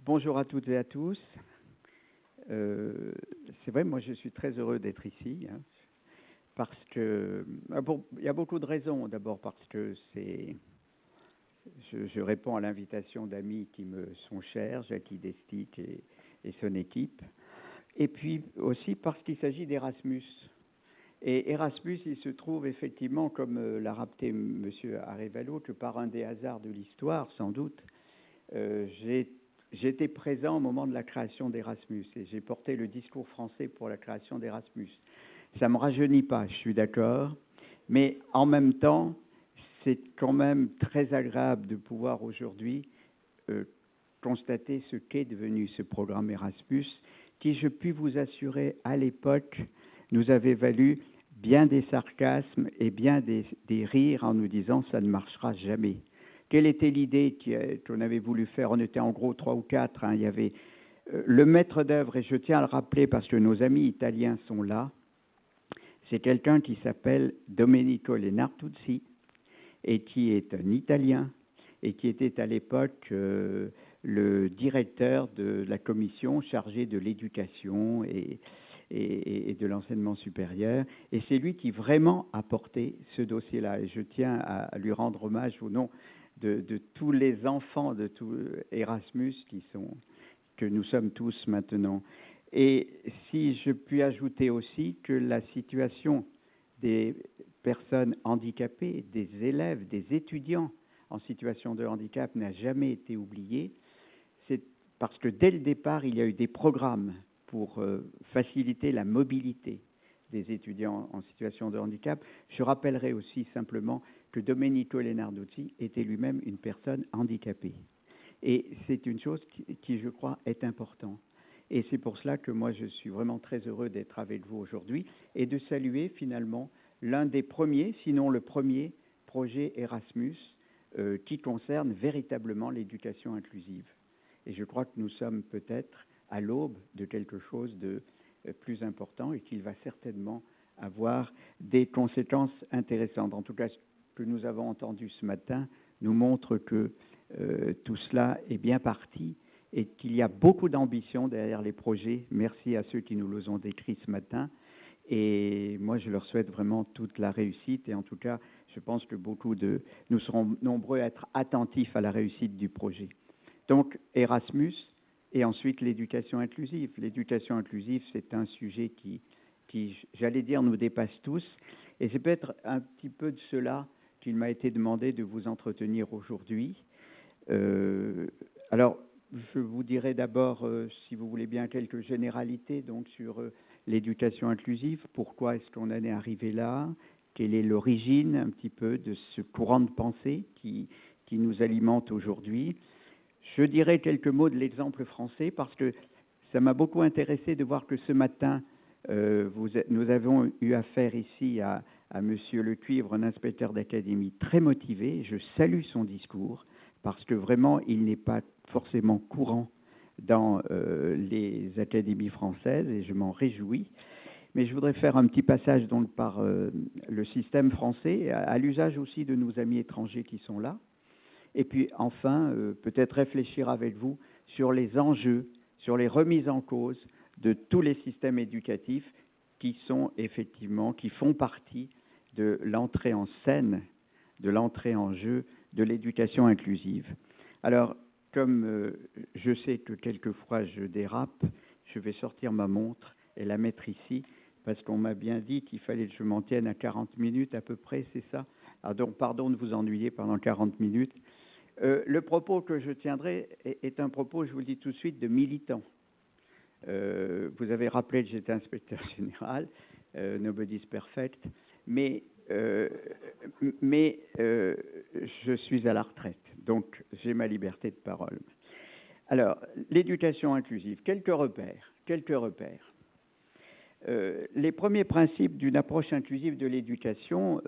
Bonjour à toutes et à tous. C'est vrai, moi je suis très heureux d'être ici, hein, parce que il y a beaucoup de raisons. D'abord parce que je réponds à l'invitation d'amis qui me sont chers, Jackie Destic et son équipe. Et puis aussi parce qu'il s'agit d'Erasmus. Et Erasmus, il se trouve effectivement, comme l'a rappelé M. Arévalo, que par un des hasards de l'histoire, sans doute, j'étais présent au moment de la création d'Erasmus et j'ai porté le discours français pour la création d'Erasmus. Ça ne me rajeunit pas, je suis d'accord, mais en même temps, c'est quand même très agréable de pouvoir aujourd'hui constater ce qu'est devenu ce programme Erasmus, qui, je puis vous assurer, à l'époque, nous avait valu bien des sarcasmes et bien des rires en nous disant « ça ne marchera jamais ». Quelle était l'idée qu'on avait voulu faire? On était en gros 3 ou 4. Hein. Il y avait le maître d'œuvre, et je tiens à le rappeler parce que nos amis italiens sont là, c'est quelqu'un qui s'appelle Domenico Lenartuzzi et qui est un Italien et qui était à l'époque le directeur de la commission chargée de l'éducation et de l'enseignement supérieur. Et c'est lui qui vraiment a porté ce dossier-là. Et je tiens à lui rendre hommage au nom de tous les enfants de tout Erasmus que nous sommes tous maintenant. Et si je puis ajouter aussi que la situation des personnes handicapées, des élèves, des étudiants en situation de handicap n'a jamais été oubliée, c'est parce que dès le départ, il y a eu des programmes pour faciliter la mobilité des étudiants en situation de handicap. Je rappellerai aussi simplement que Domenico Lenartuzzi était lui-même une personne handicapée. Et c'est une chose qui, je crois, est importante. Et c'est pour cela que moi, je suis vraiment très heureux d'être avec vous aujourd'hui et de saluer finalement l'un des premiers, sinon le premier, projet Erasmus qui concerne véritablement l'éducation inclusive. Et je crois que nous sommes peut-être à l'aube de quelque chose de plus important et qu'il va certainement avoir des conséquences intéressantes. En tout cas, ce que nous avons entendu ce matin nous montre que tout cela est bien parti et qu'il y a beaucoup d'ambition derrière les projets. Merci à ceux qui nous les ont décrits ce matin. Et moi, je leur souhaite vraiment toute la réussite. Et en tout cas, je pense que nous serons nombreux à être attentifs à la réussite du projet. Donc, Erasmus et ensuite l'éducation inclusive. L'éducation inclusive, c'est un sujet qui, j'allais dire, nous dépasse tous. Et c'est peut-être un petit peu de cela qu'il m'a été demandé de vous entretenir aujourd'hui. Alors, je vous dirai d'abord, si vous voulez bien, quelques généralités donc, sur l'éducation inclusive. Pourquoi est-ce qu'on en est arrivé là? Quelle est l'origine un petit peu de ce courant de pensée qui nous alimente aujourd'hui? Je dirai quelques mots de l'exemple français parce que ça m'a beaucoup intéressé de voir que ce matin, nous avons eu affaire ici à Monsieur Le Cuivre, un inspecteur d'académie très motivé. Je salue son discours parce que vraiment, il n'est pas forcément courant dans les académies françaises et je m'en réjouis. Mais je voudrais faire un petit passage donc par le système français, à l'usage aussi de nos amis étrangers qui sont là. Et puis enfin, peut-être réfléchir avec vous sur les enjeux, sur les remises en cause de tous les systèmes éducatifs qui font partie de l'entrée en scène, de l'entrée en jeu de l'éducation inclusive. Alors, comme je sais que quelquefois je dérape, je vais sortir ma montre et la mettre ici, parce qu'on m'a bien dit qu'il fallait que je m'en tienne à 40 minutes à peu près, c'est ça? Alors donc, pardon de vous ennuyer pendant 40 minutes. Le propos que je tiendrai est un propos, je vous le dis tout de suite, de militant. Vous avez rappelé que j'étais inspecteur général, nobody's perfect, mais je suis à la retraite, donc j'ai ma liberté de parole. Alors, l'éducation inclusive, quelques repères. Les premiers principes d'une approche inclusive de l'éducation,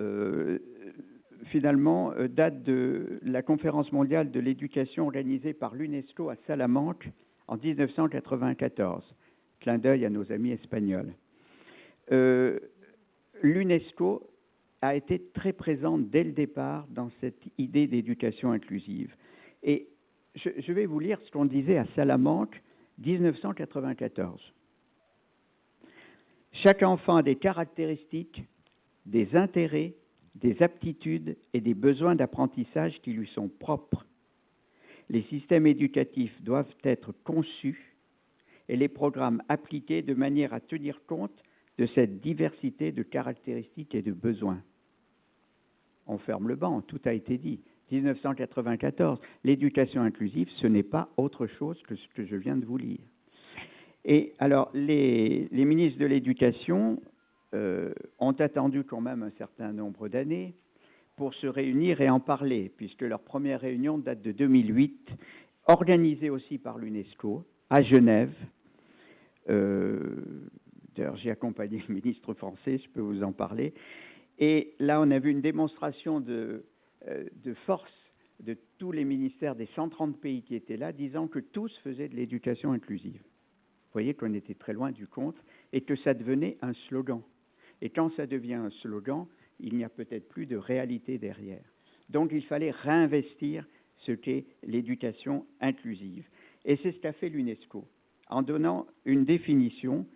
finalement, datent de la conférence mondiale de l'éducation organisée par l'UNESCO à Salamanque en 1994. Clin d'œil à nos amis espagnols. L'UNESCO a été très présente dès le départ dans cette idée d'éducation inclusive. Et je vais vous lire ce qu'on disait à Salamanque, 1994. Chaque enfant a des caractéristiques, des intérêts, des aptitudes et des besoins d'apprentissage qui lui sont propres. Les systèmes éducatifs doivent être conçus et les programmes appliqués de manière à tenir compte de cette diversité de caractéristiques et de besoins. On ferme le banc, tout a été dit. 1994, l'éducation inclusive, ce n'est pas autre chose que ce que je viens de vous lire. Et alors, les ministres de l'Éducation ont attendu quand même un certain nombre d'années pour se réunir et en parler, puisque leur première réunion date de 2008, organisée aussi par l'UNESCO, à Genève. D'ailleurs, j'ai accompagné le ministre français, je peux vous en parler. Et là, on a vu une démonstration de force de tous les ministères des 130 pays qui étaient là, disant que tous faisaient de l'éducation inclusive. Vous voyez qu'on était très loin du compte et que ça devenait un slogan. Et quand ça devient un slogan, il n'y a peut-être plus de réalité derrière. Donc il fallait réinvestir ce qu'est l'éducation inclusive. Et c'est ce qu'a fait l'UNESCO, en donnant une définition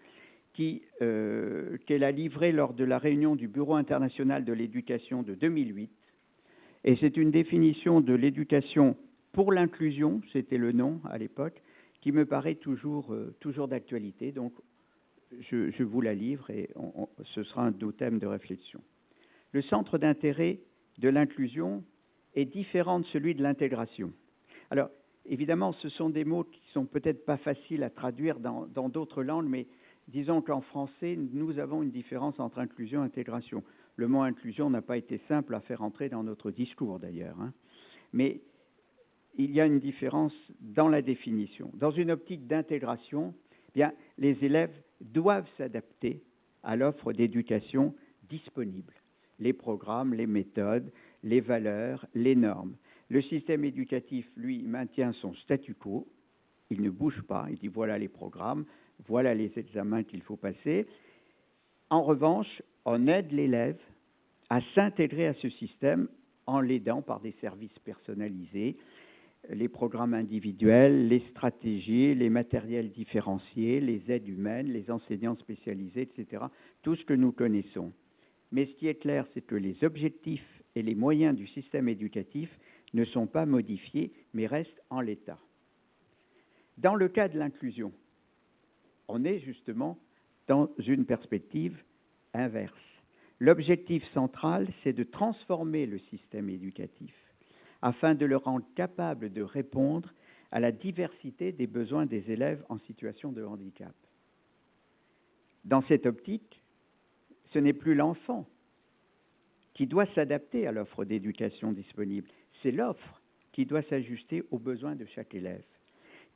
qu'elle a livrée lors de la réunion du Bureau international de l'éducation de 2008. Et c'est une définition de l'éducation pour l'inclusion, c'était le nom à l'époque, qui me paraît toujours d'actualité. Donc, je vous la livre et ce sera un de nos thèmes de réflexion. Le centre d'intérêt de l'inclusion est différent de celui de l'intégration. Alors, évidemment, ce sont des mots qui sont peut-être pas faciles à traduire dans d'autres langues, mais disons qu'en français, nous avons une différence entre inclusion et intégration. Le mot inclusion n'a pas été simple à faire entrer dans notre discours, d'ailleurs. Mais il y a une différence dans la définition. Dans une optique d'intégration, bien, les élèves doivent s'adapter à l'offre d'éducation disponible. Les programmes, les méthodes, les valeurs, les normes. Le système éducatif, lui, maintient son statu quo. Il ne bouge pas. Il dit voilà les programmes, voilà les examens qu'il faut passer. En revanche, on aide l'élève à s'intégrer à ce système en l'aidant par des services personnalisés, les programmes individuels, les stratégies, les matériels différenciés, les aides humaines, les enseignants spécialisés, etc. Tout ce que nous connaissons. Mais ce qui est clair, c'est que les objectifs et les moyens du système éducatif ne sont pas modifiés, mais restent en l'état. Dans le cas de l'inclusion, on est justement dans une perspective inverse. L'objectif central, c'est de transformer le système éducatif afin de le rendre capable de répondre à la diversité des besoins des élèves en situation de handicap. Dans cette optique, ce n'est plus l'enfant qui doit s'adapter à l'offre d'éducation disponible, c'est l'offre qui doit s'ajuster aux besoins de chaque élève,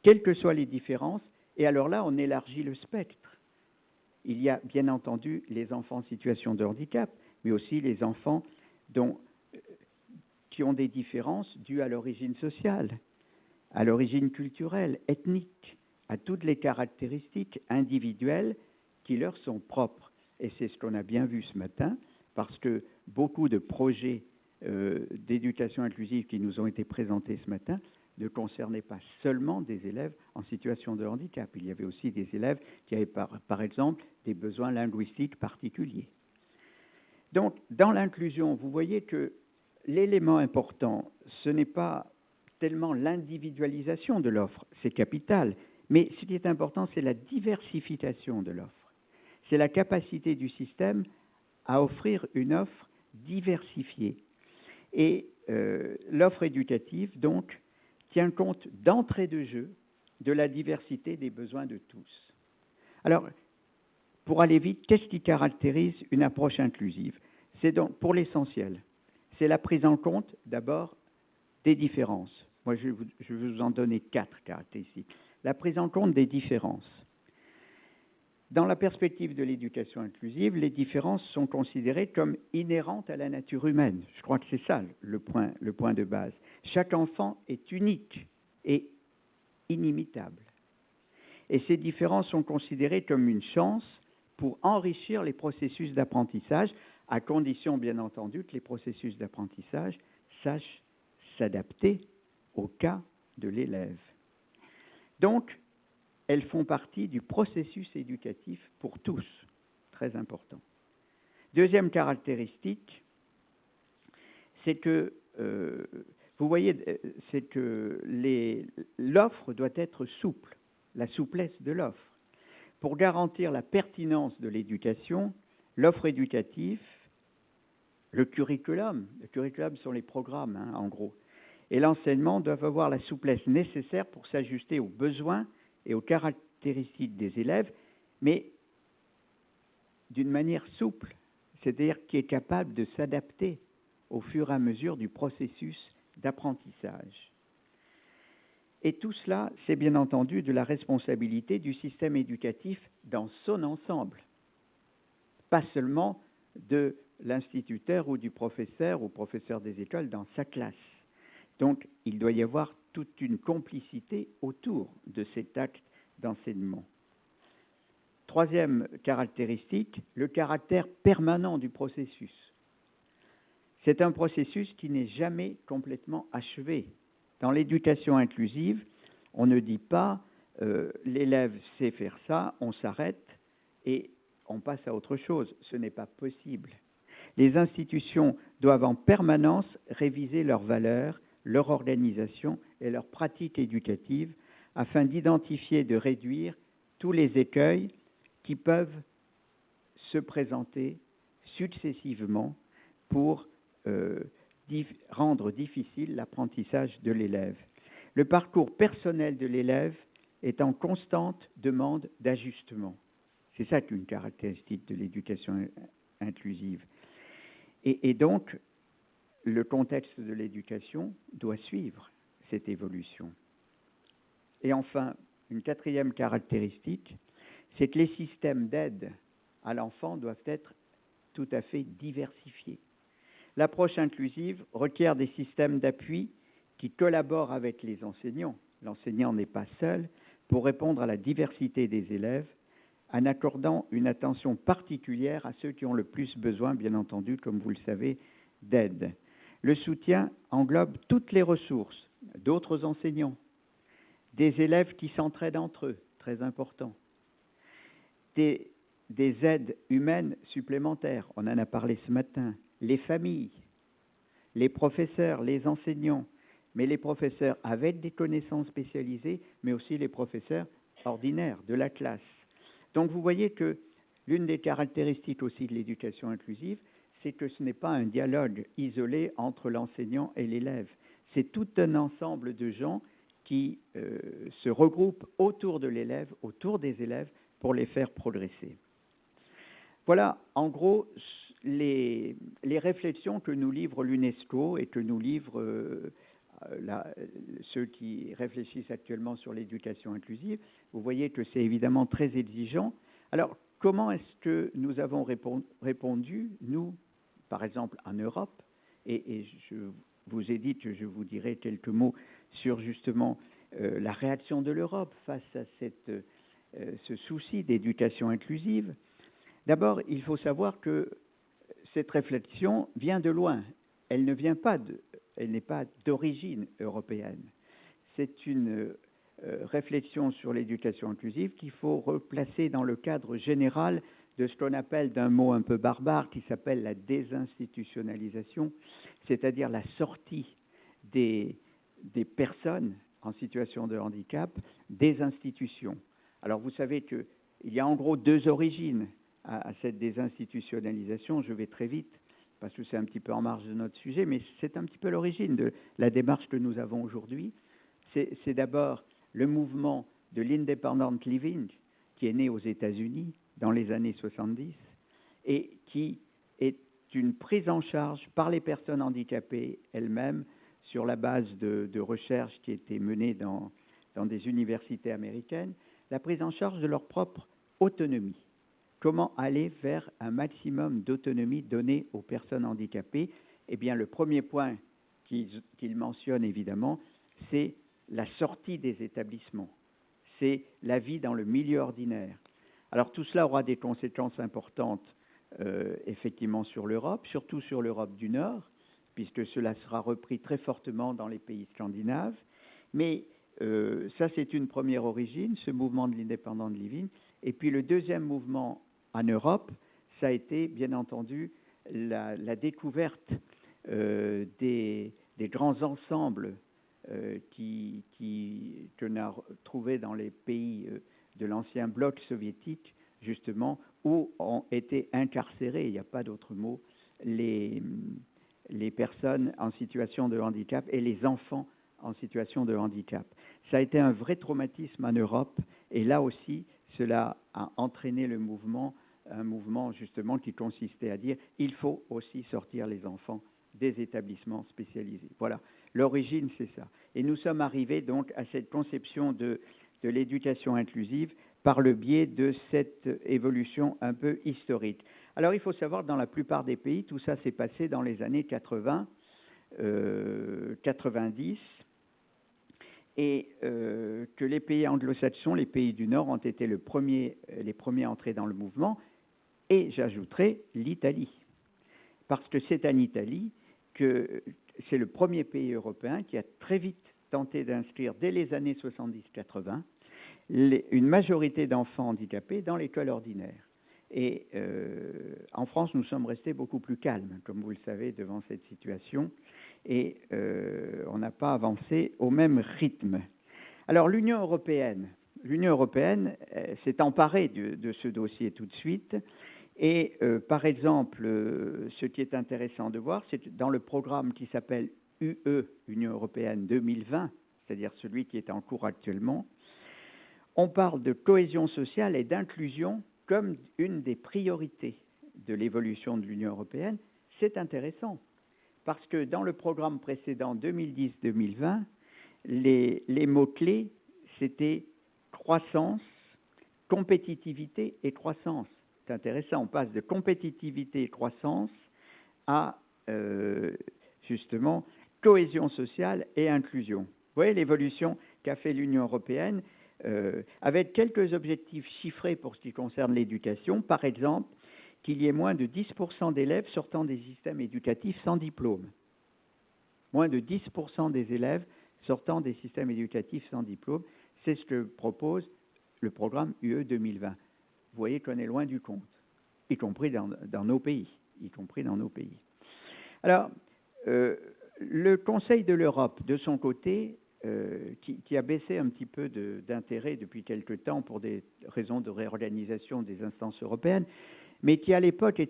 quelles que soient les différences. Et alors là, on élargit le spectre. Il y a bien entendu les enfants en situation de handicap, mais aussi les enfants qui ont des différences dues à l'origine sociale, à l'origine culturelle, ethnique, à toutes les caractéristiques individuelles qui leur sont propres. Et c'est ce qu'on a bien vu ce matin, parce que beaucoup de projets d'éducation inclusive qui nous ont été présentés ce matin ne concernaient pas seulement des élèves en situation de handicap. Il y avait aussi des élèves qui avaient par exemple des besoins linguistiques particuliers. Donc, dans l'inclusion, vous voyez que l'élément important, ce n'est pas tellement l'individualisation de l'offre, c'est capital, mais ce qui est important, c'est la diversification de l'offre. C'est la capacité du système à offrir une offre diversifiée. Et l'offre éducative, donc, tient compte d'entrée de jeu de la diversité des besoins de tous. Alors, pour aller vite, qu'est-ce qui caractérise une approche inclusive? C'est donc, pour l'essentiel, c'est la prise en compte, d'abord, des différences. Moi, je vais vous en donner 4 caractéristiques. La prise en compte des différences. Dans la perspective de l'éducation inclusive, les différences sont considérées comme inhérentes à la nature humaine. Je crois que c'est ça le point de base. Chaque enfant est unique et inimitable. Et ces différences sont considérées comme une chance pour enrichir les processus d'apprentissage, à condition, bien entendu, que les processus d'apprentissage sachent s'adapter au cas de l'élève. Donc, elles font partie du processus éducatif pour tous, très important. Deuxième caractéristique, c'est que, vous voyez, c'est que l'offre doit être souple, la souplesse de l'offre. Pour garantir la pertinence de l'éducation, l'offre éducative, le curriculum sont les programmes, hein, en gros, et l'enseignement doivent avoir la souplesse nécessaire pour s'ajuster aux besoins et aux caractéristiques des élèves, mais d'une manière souple, c'est-à-dire qui est capable de s'adapter au fur et à mesure du processus d'apprentissage. Et tout cela, c'est bien entendu de la responsabilité du système éducatif dans son ensemble, pas seulement de l'instituteur ou du professeur ou professeur des écoles dans sa classe. Donc, il doit y avoir toute une complicité autour de cet acte d'enseignement. Troisième caractéristique, le caractère permanent du processus. C'est un processus qui n'est jamais complètement achevé. Dans l'éducation inclusive, on ne dit pas l'élève sait faire ça, on s'arrête et on passe à autre chose. Ce n'est pas possible. Les institutions doivent en permanence réviser leurs valeurs, leur organisation et leurs pratiques éducatives afin d'identifier et de réduire tous les écueils qui peuvent se présenter successivement pour rendre difficile l'apprentissage de l'élève. Le parcours personnel de l'élève est en constante demande d'ajustement. C'est ça qu'une caractéristique de l'éducation inclusive. Et donc, le contexte de l'éducation doit suivre cette évolution. Et enfin, une quatrième caractéristique, c'est que les systèmes d'aide à l'enfant doivent être tout à fait diversifiés. L'approche inclusive requiert des systèmes d'appui qui collaborent avec les enseignants. L'enseignant n'est pas seul pour répondre à la diversité des élèves, en accordant une attention particulière à ceux qui ont le plus besoin, bien entendu, comme vous le savez, d'aide. Le soutien englobe toutes les ressources, d'autres enseignants, des élèves qui s'entraident entre eux, très important, des aides humaines supplémentaires, on en a parlé ce matin, les familles, les professeurs, les enseignants, mais les professeurs avec des connaissances spécialisées, mais aussi les professeurs ordinaires de la classe. Donc vous voyez que l'une des caractéristiques aussi de l'éducation inclusive, c'est que ce n'est pas un dialogue isolé entre l'enseignant et l'élève. C'est tout un ensemble de gens qui se regroupent autour de l'élève, autour des élèves, pour les faire progresser. Voilà, en gros, les réflexions que nous livre l'UNESCO et que nous livrent ceux qui réfléchissent actuellement sur l'éducation inclusive. Vous voyez que c'est évidemment très exigeant. Alors, comment est-ce que nous avons répondu, nous, par exemple, en Europe, et je vous ai dit que je vous dirai quelques mots sur justement la réaction de l'Europe face à ce souci d'éducation inclusive. D'abord, il faut savoir que cette réflexion vient de loin. Elle n'est pas d'origine européenne. C'est une réflexion sur l'éducation inclusive qu'il faut replacer dans le cadre général de ce qu'on appelle, d'un mot un peu barbare, qui s'appelle la désinstitutionnalisation, c'est-à-dire la sortie des personnes en situation de handicap des institutions. Alors vous savez qu'il y a en gros deux origines à cette désinstitutionnalisation. Je vais très vite, parce que c'est un petit peu en marge de notre sujet, mais c'est un petit peu l'origine de la démarche que nous avons aujourd'hui. C'est d'abord le mouvement de l'independent living qui est né aux États-Unis dans les années 70 et qui est une prise en charge par les personnes handicapées elles-mêmes sur la base de recherches qui étaient menées dans des universités américaines, la prise en charge de leur propre autonomie. Comment aller vers un maximum d'autonomie donnée aux personnes handicapées? Eh bien, le premier point qu'il mentionne évidemment, c'est la sortie des établissements. C'est la vie dans le milieu ordinaire. Alors tout cela aura des conséquences importantes effectivement sur l'Europe, surtout sur l'Europe du Nord, puisque cela sera repris très fortement dans les pays scandinaves. Mais ça, c'est une première origine, ce mouvement de l'indépendant de Living. Et puis le deuxième mouvement en Europe, ça a été, bien entendu, la découverte des grands ensembles qu'on a trouvés dans les pays de l'ancien bloc soviétique, justement, où ont été incarcérés, il n'y a pas d'autre mot, les personnes en situation de handicap et les enfants en situation de handicap. Ça a été un vrai traumatisme en Europe, et là aussi, cela a entraîné le mouvement, un mouvement justement qui consistait à dire il faut aussi sortir les enfants des établissements spécialisés. Voilà, l'origine c'est ça. Et nous sommes arrivés donc à cette conception de l'éducation inclusive par le biais de cette évolution un peu historique. Alors il faut savoir que dans la plupart des pays, tout ça s'est passé dans les années 80, 90, et que les pays anglo-saxons, les pays du Nord, ont été les premiers à entrer dans le mouvement, et j'ajouterai l'Italie. Parce que c'est en Italie que c'est le premier pays européen qui a très vite tenté d'inscrire, dès les années 70-80, une majorité d'enfants handicapés dans l'école ordinaire. Et en France, nous sommes restés beaucoup plus calmes, comme vous le savez, devant cette situation, et on n'a pas avancé au même rythme. Alors l'Union européenne s'est emparée de ce dossier tout de suite, et par exemple, ce qui est intéressant de voir, c'est dans le programme qui s'appelle UE, Union européenne 2020, c'est-à-dire celui qui est en cours actuellement, on parle de cohésion sociale et d'inclusion comme une des priorités de l'évolution de l'Union européenne. C'est intéressant, parce que dans le programme précédent 2010-2020, les mots-clés, c'était croissance, compétitivité et croissance. C'est intéressant, on passe de compétitivité et croissance à, justement, cohésion sociale et inclusion. Vous voyez l'évolution qu'a fait l'Union européenne, avec quelques objectifs chiffrés pour ce qui concerne l'éducation. Par exemple, qu'il y ait moins de 10% d'élèves sortant des systèmes éducatifs sans diplôme. Moins de 10% des élèves sortant des systèmes éducatifs sans diplôme, c'est ce que propose le programme UE 2020. Vous voyez qu'on est loin du compte, y compris dans nos pays. Alors, le Conseil de l'Europe, de son côté, qui a baissé un petit peu d'intérêt depuis quelque temps pour des raisons de réorganisation des instances européennes, mais qui à l'époque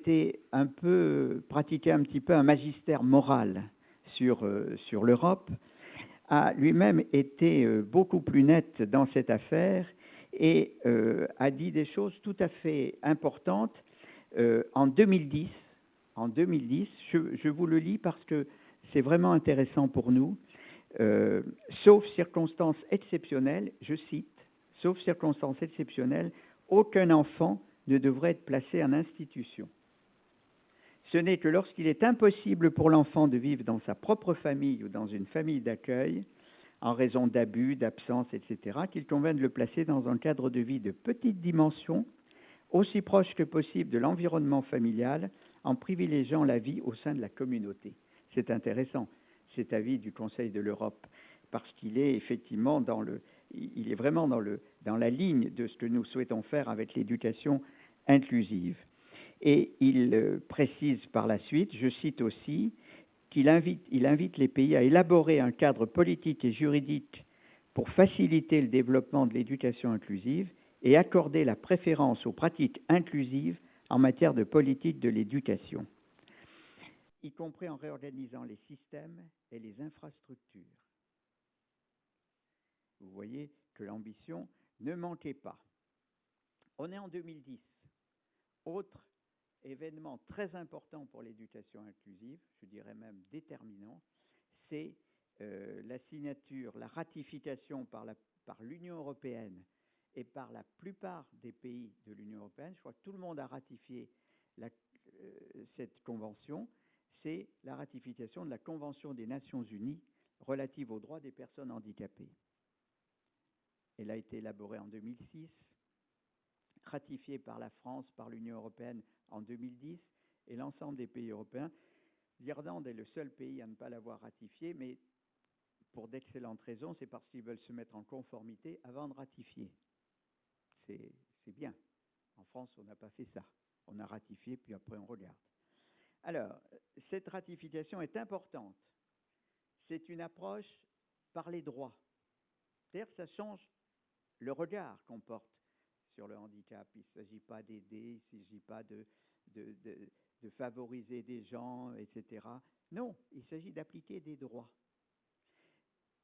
pratiquait un petit peu un magistère moral sur l'Europe, a lui-même été beaucoup plus net dans cette affaire et a dit des choses tout à fait importantes. En 2010, je vous le lis parce que c'est vraiment intéressant pour nous, sauf circonstances exceptionnelles, je cite, sauf circonstances exceptionnelles, aucun enfant ne devrait être placé en institution. Ce n'est que lorsqu'il est impossible pour l'enfant de vivre dans sa propre famille ou dans une famille d'accueil, en raison d'abus, d'absence, etc., qu'il convient de le placer dans un cadre de vie de petite dimension, aussi proche que possible de l'environnement familial, en privilégiant la vie au sein de la communauté. C'est intéressant, cet avis du Conseil de l'Europe, parce qu'il est effectivement il est vraiment dans la ligne de ce que nous souhaitons faire avec l'éducation inclusive. Et il précise par la suite, je cite aussi, il invite les pays à élaborer un cadre politique et juridique pour faciliter le développement de l'éducation inclusive et accorder la préférence aux pratiques inclusives en matière de politique de l'éducation, y compris en réorganisant les systèmes et les infrastructures. Vous voyez que l'ambition ne manquait pas. On est en 2010. Autre événement très important pour l'éducation inclusive, je dirais même déterminant, c'est la signature, la ratification par l'Union européenne et par la plupart des pays de l'Union européenne. Je crois que tout le monde a ratifié cette convention. C'est la ratification de la Convention des Nations Unies relative aux droits des personnes handicapées. Elle a été élaborée en 2006, ratifiée par la France, par l'Union européenne en 2010, et l'ensemble des pays européens. L'Irlande est le seul pays à ne pas l'avoir ratifiée, mais pour d'excellentes raisons, c'est parce qu'ils veulent se mettre en conformité avant de ratifier. C'est bien. En France, on n'a pas fait ça. On a ratifié, puis après on regarde. Alors, cette ratification est importante. C'est une approche par les droits. C'est-à-dire que ça change le regard qu'on porte sur le handicap. Il ne s'agit pas d'aider, il ne s'agit pas de favoriser des gens, etc. Non, il s'agit d'appliquer des droits.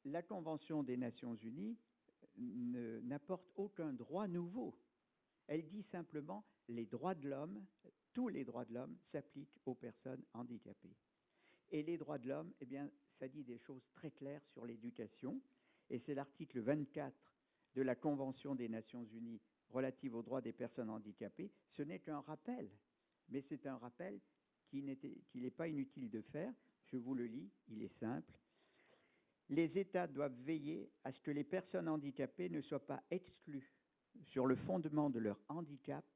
La Convention des Nations Unies n'apporte aucun droit nouveau. Elle dit simplement les droits de l'homme, tous les droits de l'homme s'appliquent aux personnes handicapées. Et les droits de l'homme, eh bien, ça dit des choses très claires sur l'éducation, et c'est l'article 24 de la Convention des Nations Unies relative aux droits des personnes handicapées. Ce n'est qu'un rappel, mais c'est un rappel qu'il n'est pas inutile de faire. Je vous le lis, il est simple. Les États doivent veiller à ce que les personnes handicapées ne soient pas exclues sur le fondement de leur handicap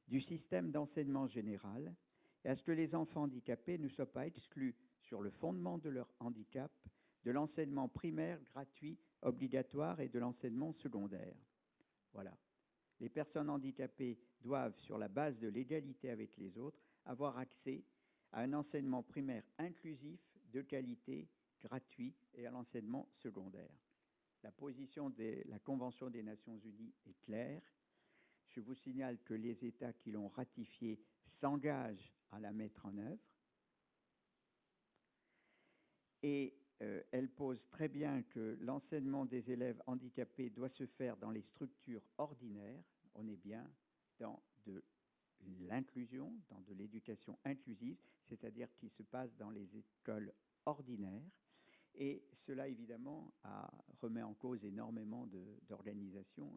du système d'enseignement général et à ce que les enfants handicapés ne soient pas exclus sur le fondement de leur handicap de l'enseignement primaire gratuit, obligatoire et de l'enseignement secondaire. Voilà. Les personnes handicapées doivent, sur la base de l'égalité avec les autres, avoir accès à un enseignement primaire inclusif, de qualité, gratuit et à l'enseignement secondaire. La position de la Convention des Nations Unies est claire. Je vous signale que les États qui l'ont ratifiée s'engagent à la mettre en œuvre. Et elle pose très bien que l'enseignement des élèves handicapés doit se faire dans les structures ordinaires. On est bien dans de l'inclusion, dans de l'éducation inclusive, c'est-à-dire qui se passe dans les écoles ordinaires. Et cela, évidemment, remet en cause énormément d'organisations,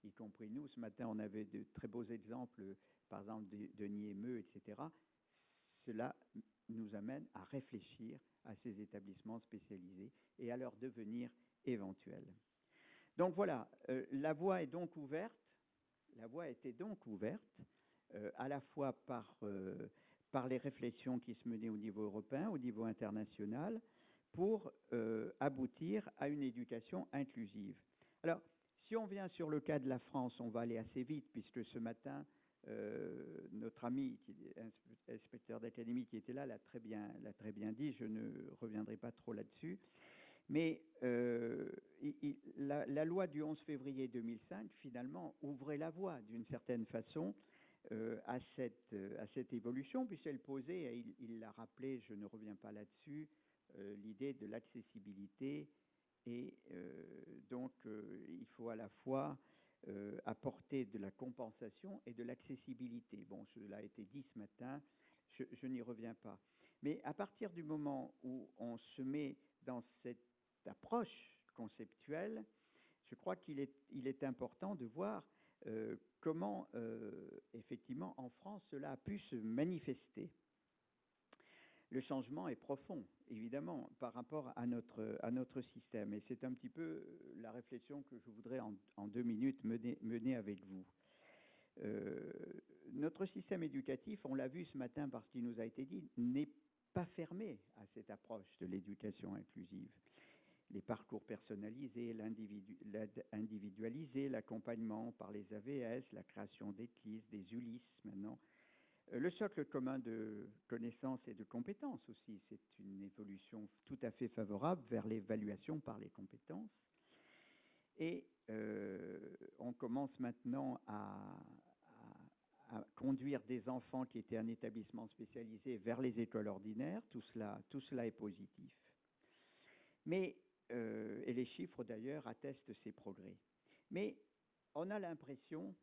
y compris nous. Ce matin, on avait de très beaux exemples, par exemple de Niemeux, etc. Cela nous amène à réfléchir à ces établissements spécialisés et à leur devenir éventuel. Donc voilà, la voie est donc ouverte. La voie était donc ouverte, à la fois par les réflexions qui se menaient au niveau européen, au niveau international, pour aboutir à une éducation inclusive. Alors, si on vient sur le cas de la France, on va aller assez vite, puisque ce matin, notre ami, inspecteur d'académie qui était là, l'a très bien dit, je ne reviendrai pas trop là-dessus. Mais la loi du 11 février 2005, finalement, ouvrait la voie, d'une certaine façon, à cette évolution, puisqu'elle posait, et il l'a rappelé, je ne reviens pas là-dessus, l'idée de l'accessibilité. Et donc, il faut à la fois apporter de la compensation et de l'accessibilité. Bon, cela a été dit ce matin, je n'y reviens pas. Mais à partir du moment où on se met dans cette approche conceptuelle, je crois qu'il est important de voir comment, effectivement, en France, cela a pu se manifester. Le changement est profond, évidemment, par rapport à notre système. Et c'est un petit peu la réflexion que je voudrais en 2 minutes mener avec vous. Notre système éducatif, on l'a vu ce matin par ce qui nous a été dit, n'est pas fermé à cette approche de l'éducation inclusive. Les parcours personnalisés, l'aide individualisée, l'accompagnement par les AVS, la création des CLIS, des ULIS maintenant, le socle commun de connaissances et de compétences aussi, c'est une évolution tout à fait favorable vers l'évaluation par les compétences. Et on commence maintenant à conduire des enfants qui étaient en établissement spécialisé vers les écoles ordinaires. Tout cela est positif. Mais, et les chiffres d'ailleurs attestent ces progrès. Mais on a l'impression,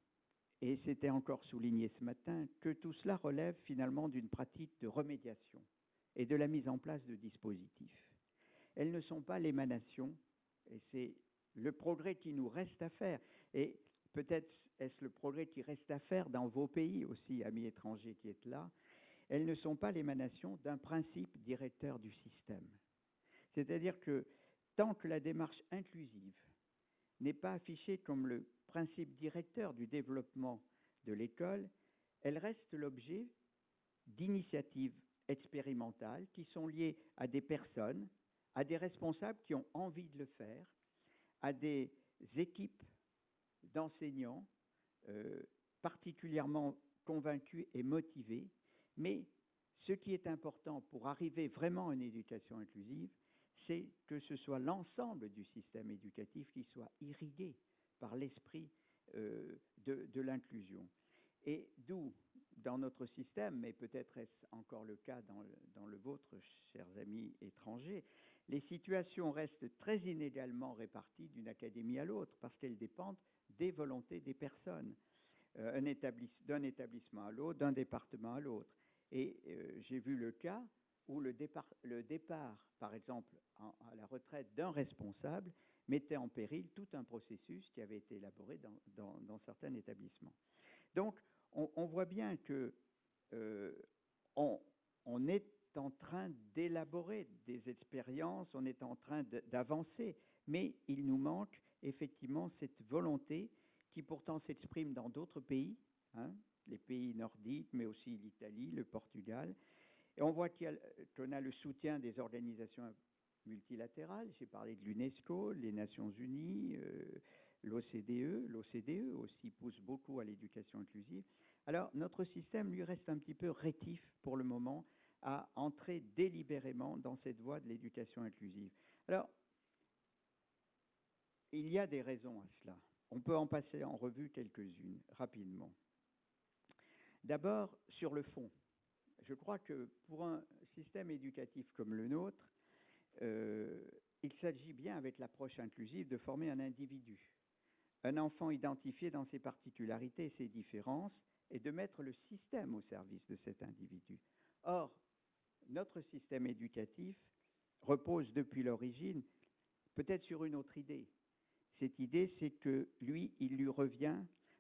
et c'était encore souligné ce matin, que tout cela relève finalement d'une pratique de remédiation et de la mise en place de dispositifs. Elles ne sont pas l'émanation, et c'est le progrès qui nous reste à faire. Et peut-être est-ce le progrès qui reste à faire dans vos pays aussi, amis étrangers qui êtes là. Elles ne sont pas l'émanation d'un principe directeur du système. C'est-à-dire que tant que la démarche inclusive n'est pas affichée comme le principe directeur du développement de l'école, elle reste l'objet d'initiatives expérimentales qui sont liées à des personnes à des responsables qui ont envie de le faire, à des équipes d'enseignants particulièrement convaincus et motivés. Mais ce qui est important pour arriver vraiment à une éducation inclusive, c'est que ce soit l'ensemble du système éducatif qui soit irrigué par l'esprit de l'inclusion. Et d'où, dans notre système, mais peut-être est-ce encore le cas dans le vôtre, chers amis étrangers, les situations restent très inégalement réparties d'une académie à l'autre, parce qu'elles dépendent des volontés des personnes, d'un établissement à l'autre, d'un département à l'autre. Et j'ai vu le cas où le départ, par exemple, à la retraite d'un responsable, mettait en péril tout un processus qui avait été élaboré dans certains établissements. Donc, on voit bien que on est en train d'élaborer des expériences, on est en train d'avancer, mais il nous manque effectivement cette volonté qui pourtant s'exprime dans d'autres pays, hein, les pays nordiques, mais aussi l'Italie, le Portugal. Et on voit qu'on a le soutien des organisations multilatérales. J'ai parlé de l'UNESCO, les Nations Unies, l'OCDE aussi pousse beaucoup à l'éducation inclusive. Alors, notre système, lui, reste un petit peu rétif pour le moment à entrer délibérément dans cette voie de l'éducation inclusive. Alors, il y a des raisons à cela. On peut en passer en revue quelques-unes, rapidement. D'abord, sur le fond. Je crois que pour un système éducatif comme le nôtre, il s'agit bien, avec l'approche inclusive, de former un individu, un enfant identifié dans ses particularités et ses différences, et de mettre le système au service de cet individu. Or, notre système éducatif repose depuis l'origine peut-être sur une autre idée. Cette idée, c'est que lui, il lui revient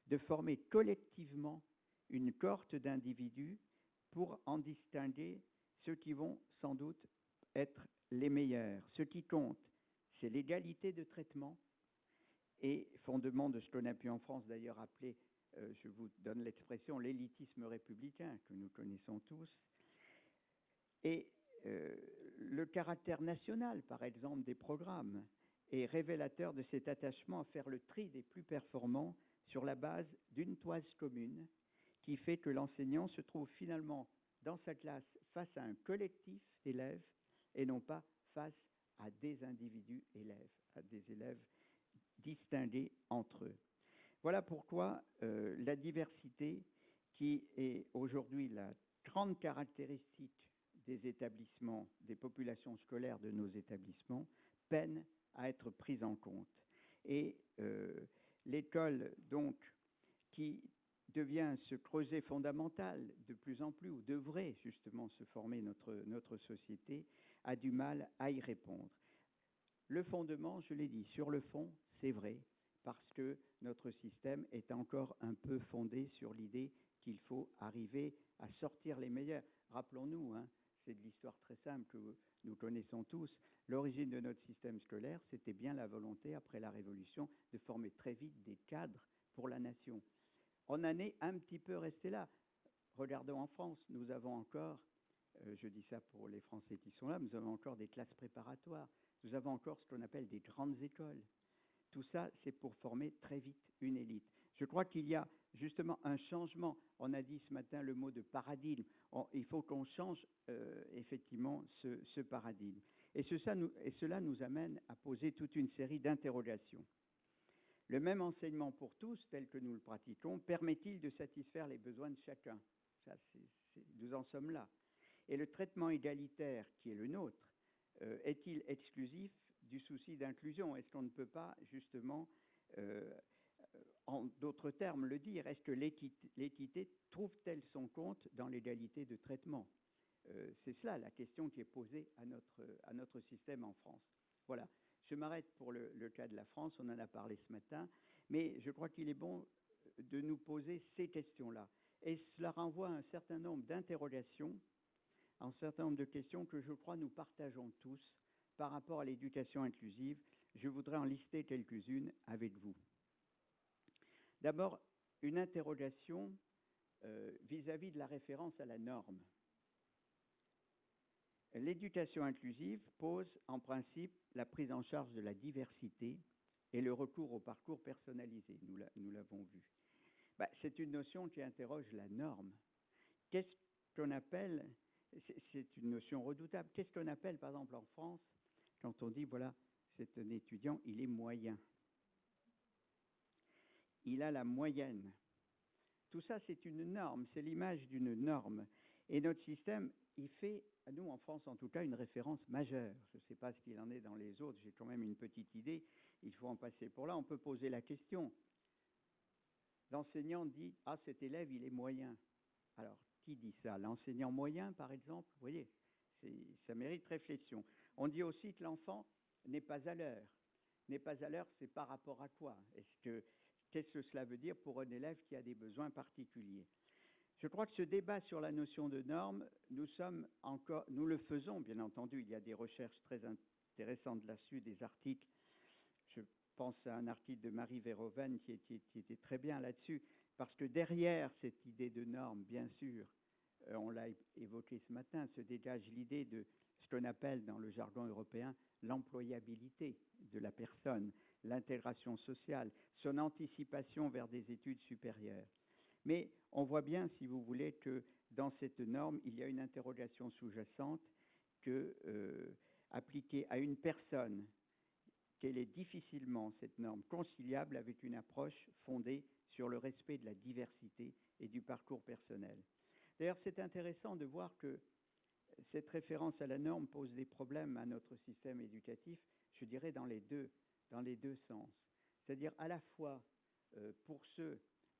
de former collectivement une cohorte d'individus pour en distinguer ceux qui vont sans doute être les meilleurs. Ce qui compte, c'est l'égalité de traitement et fondement de ce qu'on a pu en France d'ailleurs appeler, je vous donne l'expression, l'élitisme républicain que nous connaissons tous. Et le caractère national, par exemple, des programmes est révélateur de cet attachement à faire le tri des plus performants sur la base d'une toise commune qui fait que l'enseignant se trouve finalement dans sa classe face à un collectif d'élèves et non pas face à des individus élèves, à des élèves distingués entre eux. Voilà pourquoi la diversité, qui est aujourd'hui la grande caractéristique des établissements, des populations scolaires de nos établissements, peine à être prise en compte. Et l'école, donc, qui devient ce creuset fondamental de plus en plus, ou devrait justement se former notre société, a du mal à y répondre. Le fondement, je l'ai dit, sur le fond, c'est vrai, parce que notre système est encore un peu fondé sur l'idée qu'il faut arriver à sortir les meilleurs. Rappelons-nous, hein, c'est de l'histoire très simple que nous connaissons tous, l'origine de notre système scolaire, c'était bien la volonté, après la Révolution, de former très vite des cadres pour la nation. On en est un petit peu resté là. Regardons en France, nous avons encore, je dis ça pour les Français qui sont là, nous avons encore des classes préparatoires, nous avons encore ce qu'on appelle des grandes écoles. Tout ça, c'est pour former très vite une élite. Je crois qu'il y a justement un changement. On a dit ce matin le mot de paradigme. Il faut qu'on change effectivement ce paradigme. Et cela nous amène à poser toute une série d'interrogations. Le même enseignement pour tous, tel que nous le pratiquons, permet-il de satisfaire les besoins de chacun? Ça, nous en sommes là. Et le traitement égalitaire qui est le nôtre, est-il exclusif du souci d'inclusion? Est-ce qu'on ne peut pas justement, en d'autres termes, le dire? Est-ce que l'équité trouve-t-elle son compte dans l'égalité de traitement? C'est cela la question qui est posée à notre système en France. Voilà. Je m'arrête pour le cas de la France, on en a parlé ce matin, mais je crois qu'il est bon de nous poser ces questions-là. Et cela renvoie à un certain nombre d'interrogations, un certain nombre de questions que je crois nous partageons tous par rapport à l'éducation inclusive. Je voudrais en lister quelques-unes avec vous. D'abord, une interrogation vis-à-vis de la référence à la norme. L'éducation inclusive pose en principe la prise en charge de la diversité et le recours au parcours personnalisé, nous l'avons vu. C'est une notion qui interroge la norme. Qu'est-ce qu'on appelle, c'est une notion redoutable, qu'est-ce qu'on appelle par exemple en France, quand on dit, voilà, c'est un étudiant, il est moyen. Il a la moyenne. Tout ça, c'est une norme, c'est l'image d'une norme. Et notre système, il fait, nous en France en tout cas, une référence majeure. Je ne sais pas ce qu'il en est dans les autres, j'ai quand même une petite idée, il faut en passer pour là. On peut poser la question. L'enseignant dit, ah, cet élève, il est moyen. Alors, qui dit ça? L'enseignant moyen, par exemple? Vous voyez, ça mérite réflexion. On dit aussi que l'enfant n'est pas à l'heure. N'est pas à l'heure, c'est par rapport à quoi? Qu'est-ce que cela veut dire pour un élève qui a des besoins particuliers? Je crois que ce débat sur la notion de norme, nous le faisons, bien entendu. Il y a des recherches très intéressantes là-dessus, des articles. Je pense à un article de Marie Verhoeven qui était très bien là-dessus, parce que derrière cette idée de norme, bien sûr, on l'a évoqué ce matin, se dégage l'idée de ce qu'on appelle dans le jargon européen l'employabilité de la personne, l'intégration sociale, son anticipation vers des études supérieures. Mais on voit bien, si vous voulez, que dans cette norme, il y a une interrogation sous-jacente que, appliquée à une personne, qu'elle est difficilement, cette norme, conciliable avec une approche fondée sur le respect de la diversité et du parcours personnel. D'ailleurs, c'est intéressant de voir que cette référence à la norme pose des problèmes à notre système éducatif, je dirais dans les deux sens. C'est-à-dire à la fois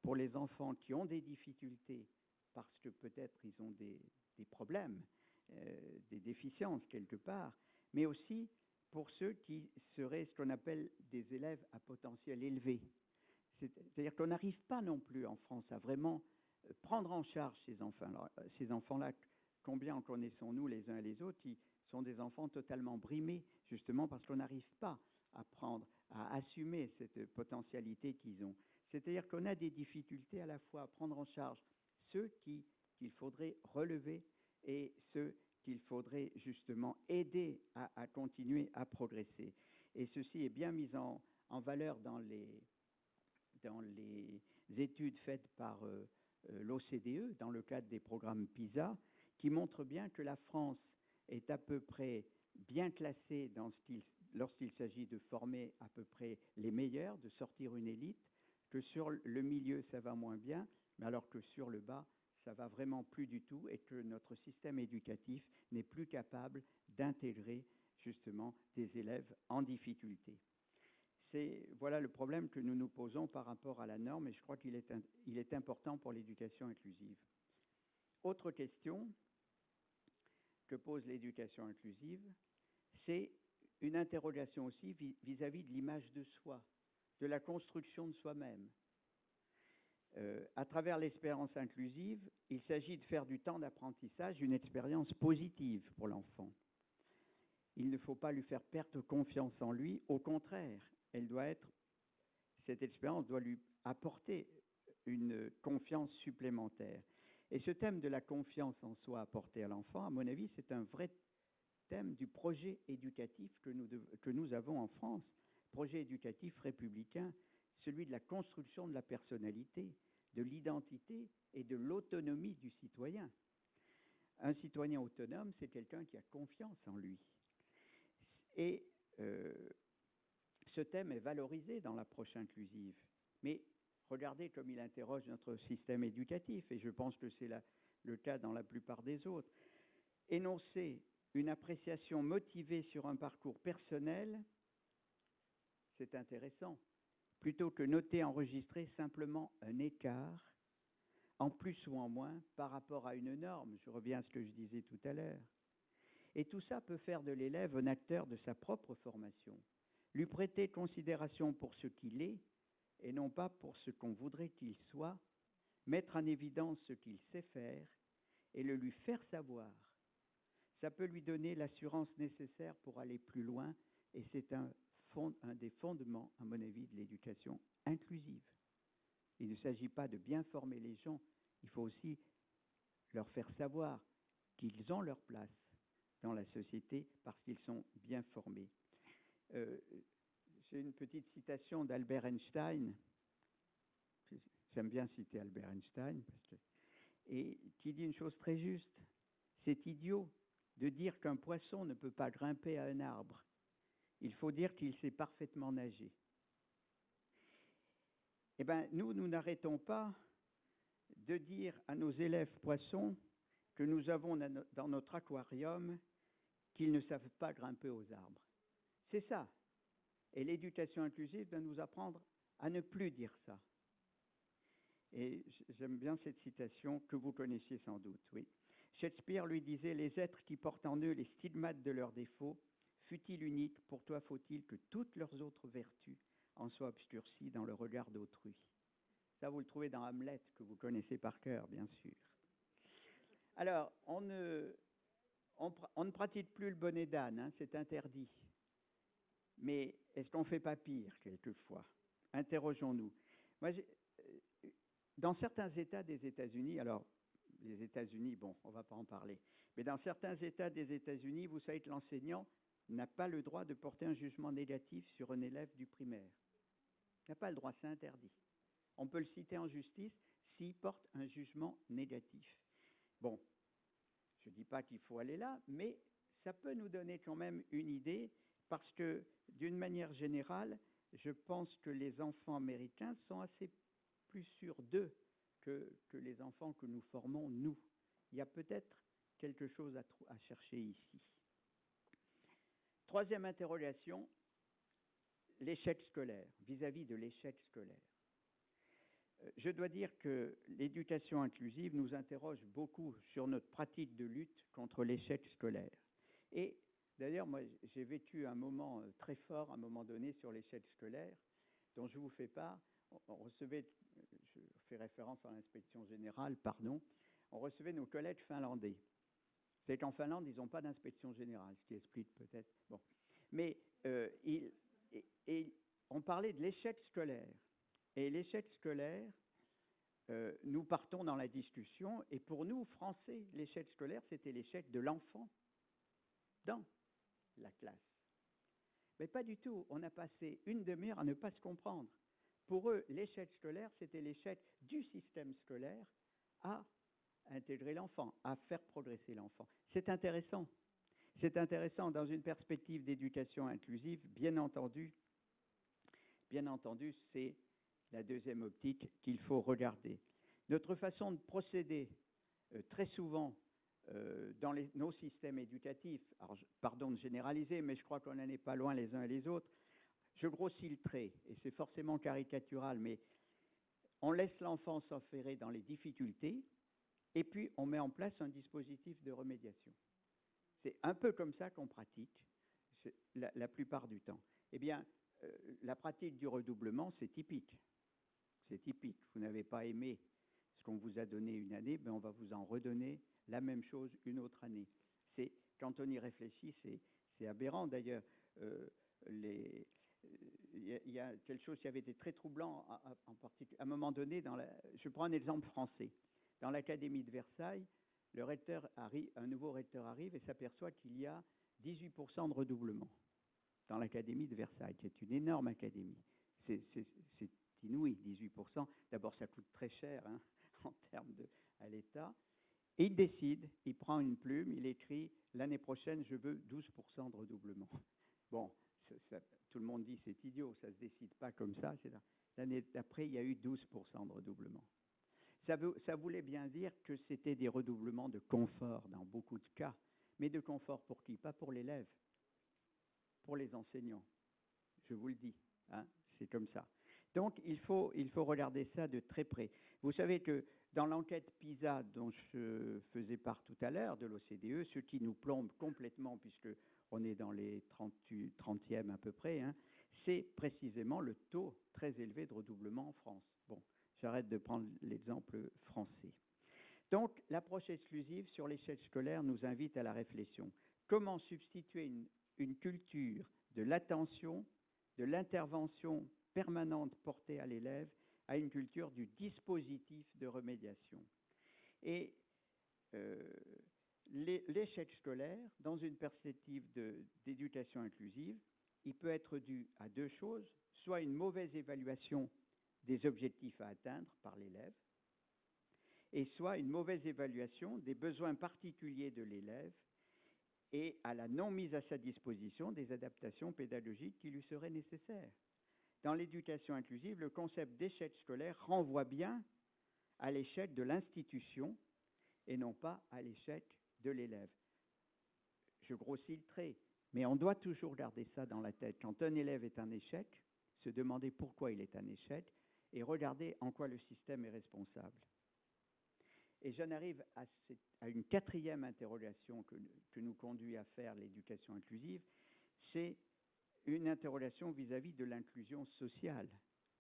pour les enfants qui ont des difficultés, parce que peut-être ils ont des problèmes, des déficiences quelque part, mais aussi pour ceux qui seraient ce qu'on appelle des élèves à potentiel élevé. C'est-à-dire qu'on n'arrive pas non plus en France à vraiment prendre en charge ces enfants-là. Combien en connaissons-nous les uns et les autres qui sont des enfants totalement brimés, justement parce qu'on n'arrive pas à assumer cette potentialité qu'ils ont. C'est-à-dire qu'on a des difficultés à la fois à prendre en charge ceux qu'il faudrait relever et ceux qu'il faudrait justement aider à continuer à progresser. Et ceci est bien mis en valeur dans les études faites par l'OCDE, dans le cadre des programmes PISA, qui montrent bien que la France est à peu près bien classée lorsqu'il s'agit de former à peu près les meilleurs, de sortir une élite, que sur le milieu, ça va moins bien, mais alors que sur le bas, ça va vraiment plus du tout, et que notre système éducatif n'est plus capable d'intégrer justement des élèves en difficulté. Voilà le problème que nous nous posons par rapport à la norme, et je crois qu'il est important pour l'éducation inclusive. Autre question que pose l'éducation inclusive, c'est une interrogation aussi vis-à-vis de l'image de soi, de la construction de soi-même. À travers l'expérience inclusive, il s'agit de faire du temps d'apprentissage une expérience positive pour l'enfant. Il ne faut pas lui faire perdre confiance en lui, au contraire, cette expérience doit lui apporter une confiance supplémentaire. Et ce thème de la confiance en soi apportée à l'enfant, à mon avis, c'est un vrai thème du projet éducatif que nous avons en France, projet éducatif républicain, celui de la construction de la personnalité, de l'identité et de l'autonomie du citoyen. Un citoyen autonome, c'est quelqu'un qui a confiance en lui. Et ce thème est valorisé dans l'approche inclusive. Mais regardez comme il interroge notre système éducatif, et je pense que c'est le cas dans la plupart des autres. Énoncer une appréciation motivée sur un parcours personnel, c'est intéressant, plutôt que noter, enregistrer simplement un écart, en plus ou en moins, par rapport à une norme. Je reviens à ce que je disais tout à l'heure. Et tout ça peut faire de l'élève un acteur de sa propre formation, lui prêter considération pour ce qu'il est, et non pas pour ce qu'on voudrait qu'il soit, mettre en évidence ce qu'il sait faire, et le lui faire savoir. Ça peut lui donner l'assurance nécessaire pour aller plus loin, et c'est un des fondements, à mon avis, de l'éducation inclusive. Il ne s'agit pas de bien former les gens, il faut aussi leur faire savoir qu'ils ont leur place dans la société parce qu'ils sont bien formés. J'ai une petite citation d'Albert Einstein. J'aime bien citer Albert Einstein, et qui dit une chose très juste. C'est idiot de dire qu'un poisson ne peut pas grimper à un arbre. Il faut dire qu'il sait parfaitement nager. Eh bien, nous n'arrêtons pas de dire à nos élèves poissons que nous avons dans notre aquarium qu'ils ne savent pas grimper aux arbres. C'est ça. Et l'éducation inclusive doit nous apprendre à ne plus dire ça. Et j'aime bien cette citation que vous connaissiez sans doute, oui. Shakespeare lui disait « Les êtres qui portent en eux les stigmates de leurs défauts, fut-il unique, pour toi faut-il que toutes leurs autres vertus en soient obscurcies dans le regard d'autrui. » Ça, vous le trouvez dans Hamlet, que vous connaissez par cœur, bien sûr. Alors, on ne pratique plus le bonnet d'âne, hein, c'est interdit. Mais est-ce qu'on ne fait pas pire, quelquefois? Interrogeons-nous. Moi, dans certains États des États-Unis, alors, les États-Unis, bon, on ne va pas en parler, mais dans certains États des États-Unis, vous savez que l'enseignant n'a pas le droit de porter un jugement négatif sur un élève du primaire. Il n'a pas le droit, c'est interdit. On peut le citer en justice s'il porte un jugement négatif. Bon, je ne dis pas qu'il faut aller là, mais ça peut nous donner quand même une idée, parce que, d'une manière générale, je pense que les enfants américains sont assez plus sûrs d'eux que les enfants que nous formons, nous. Il y a peut-être quelque chose à chercher ici. Troisième interrogation, l'échec scolaire, vis-à-vis de l'échec scolaire. Je dois dire que l'éducation inclusive nous interroge beaucoup sur notre pratique de lutte contre l'échec scolaire. Et d'ailleurs, moi, j'ai vécu un moment très fort, à un moment donné, sur l'échec scolaire, dont je vous fais part. On recevait, je fais référence à l'inspection générale, pardon, on recevait nos collègues finlandais. C'est qu'en Finlande, ils n'ont pas d'inspection générale, ce qui explique peut-être. Bon. Mais on parlait de l'échec scolaire. Et l'échec scolaire, nous partons dans la discussion, et pour nous, Français, l'échec scolaire, c'était l'échec de l'enfant dans la classe. Mais pas du tout. On a passé une demi-heure à ne pas se comprendre. Pour eux, l'échec scolaire, c'était l'échec du système scolaire à intégrer l'enfant, à faire progresser l'enfant. C'est intéressant. C'est intéressant dans une perspective d'éducation inclusive, bien entendu, c'est la deuxième optique qu'il faut regarder. Notre façon de procéder, très souvent, dans nos systèmes éducatifs, alors pardon de généraliser, mais je crois qu'on n'en est pas loin les uns et les autres, je grossis le trait, et c'est forcément caricatural, mais on laisse l'enfant s'enferrer dans les difficultés, et puis on met en place un dispositif de remédiation. C'est un peu comme ça qu'on pratique la plupart du temps. Eh bien, la pratique du redoublement, c'est typique. C'est typique. Vous n'avez pas aimé ce qu'on vous a donné une année, ben on va vous en redonner la même chose une autre année. Quand on y réfléchit, c'est aberrant. D'ailleurs, il y a quelque chose qui avait été très troublant, en particulier, à un moment donné, je prends un exemple français. Dans l'Académie de Versailles, un nouveau recteur arrive et s'aperçoit qu'il y a 18% de redoublement dans l'Académie de Versailles, qui est une énorme académie. C'est inouï, 18%. D'abord, ça coûte très cher, hein, en termes à l'État. Et il décide, il prend une plume, il écrit « L'année prochaine, je veux 12% de redoublement ». Bon, tout le monde dit « C'est idiot, ça ne se décide pas comme ça ». L'année d'après, il y a eu 12% de redoublement. Ça voulait bien dire que c'était des redoublements de confort dans beaucoup de cas. Mais de confort pour qui? Pas pour l'élève, pour les enseignants. Je vous le dis, hein, c'est comme ça. Donc, il faut regarder ça de très près. Vous savez que dans l'enquête PISA dont je faisais part tout à l'heure, de l'OCDE, ce qui nous plombe complètement, puisqu'on est dans les 30e à peu près, hein, c'est précisément le taux très élevé de redoublement en France. Bon, j'arrête de prendre l'exemple français. Donc, l'approche exclusive sur l'échec scolaire nous invite à la réflexion. Comment substituer une culture de l'attention, de l'intervention permanente portée à l'élève, à une culture du dispositif de remédiation. Et l'échec scolaire, dans une perspective d'éducation inclusive, il peut être dû à deux choses, soit une mauvaise évaluation des objectifs à atteindre par l'élève, et soit une mauvaise évaluation des besoins particuliers de l'élève et à la non mise à sa disposition des adaptations pédagogiques qui lui seraient nécessaires. Dans l'éducation inclusive, le concept d'échec scolaire renvoie bien à l'échec de l'institution et non pas à l'échec de l'élève. Je grossis le trait, mais on doit toujours garder ça dans la tête. Quand un élève est un échec, se demander pourquoi il est un échec et regarder en quoi le système est responsable. Et j'en arrive à une quatrième interrogation que nous conduit à faire l'éducation inclusive, c'est une interrogation vis-à-vis de l'inclusion sociale,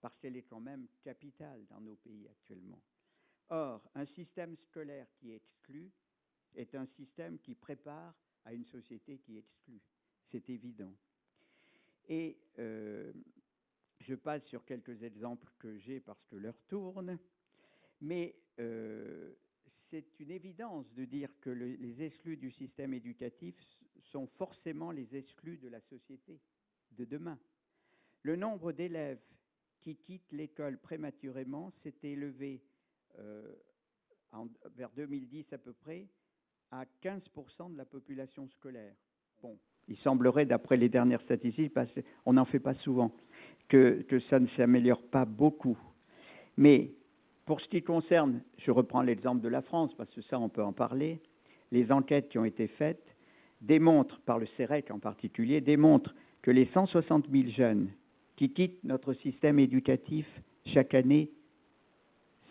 parce qu'elle est quand même capitale dans nos pays actuellement. Or, un système scolaire qui exclut est un système qui prépare à une société qui exclut. C'est évident. Et je passe sur quelques exemples que j'ai parce que l'heure tourne, mais c'est une évidence de dire que les exclus du système éducatif sont forcément les exclus de la société de demain. Le nombre d'élèves qui quittent l'école prématurément s'est élevé vers 2010 à peu près à 15% de la population scolaire. Bon, il semblerait, d'après les dernières statistiques, parce qu'on n'en fait pas souvent, que ça ne s'améliore pas beaucoup. Mais pour ce qui concerne, je reprends l'exemple de la France, parce que ça, on peut en parler, les enquêtes qui ont été faites démontrent, par le CEREC en particulier, démontrent que les 160 000 jeunes qui quittent notre système éducatif chaque année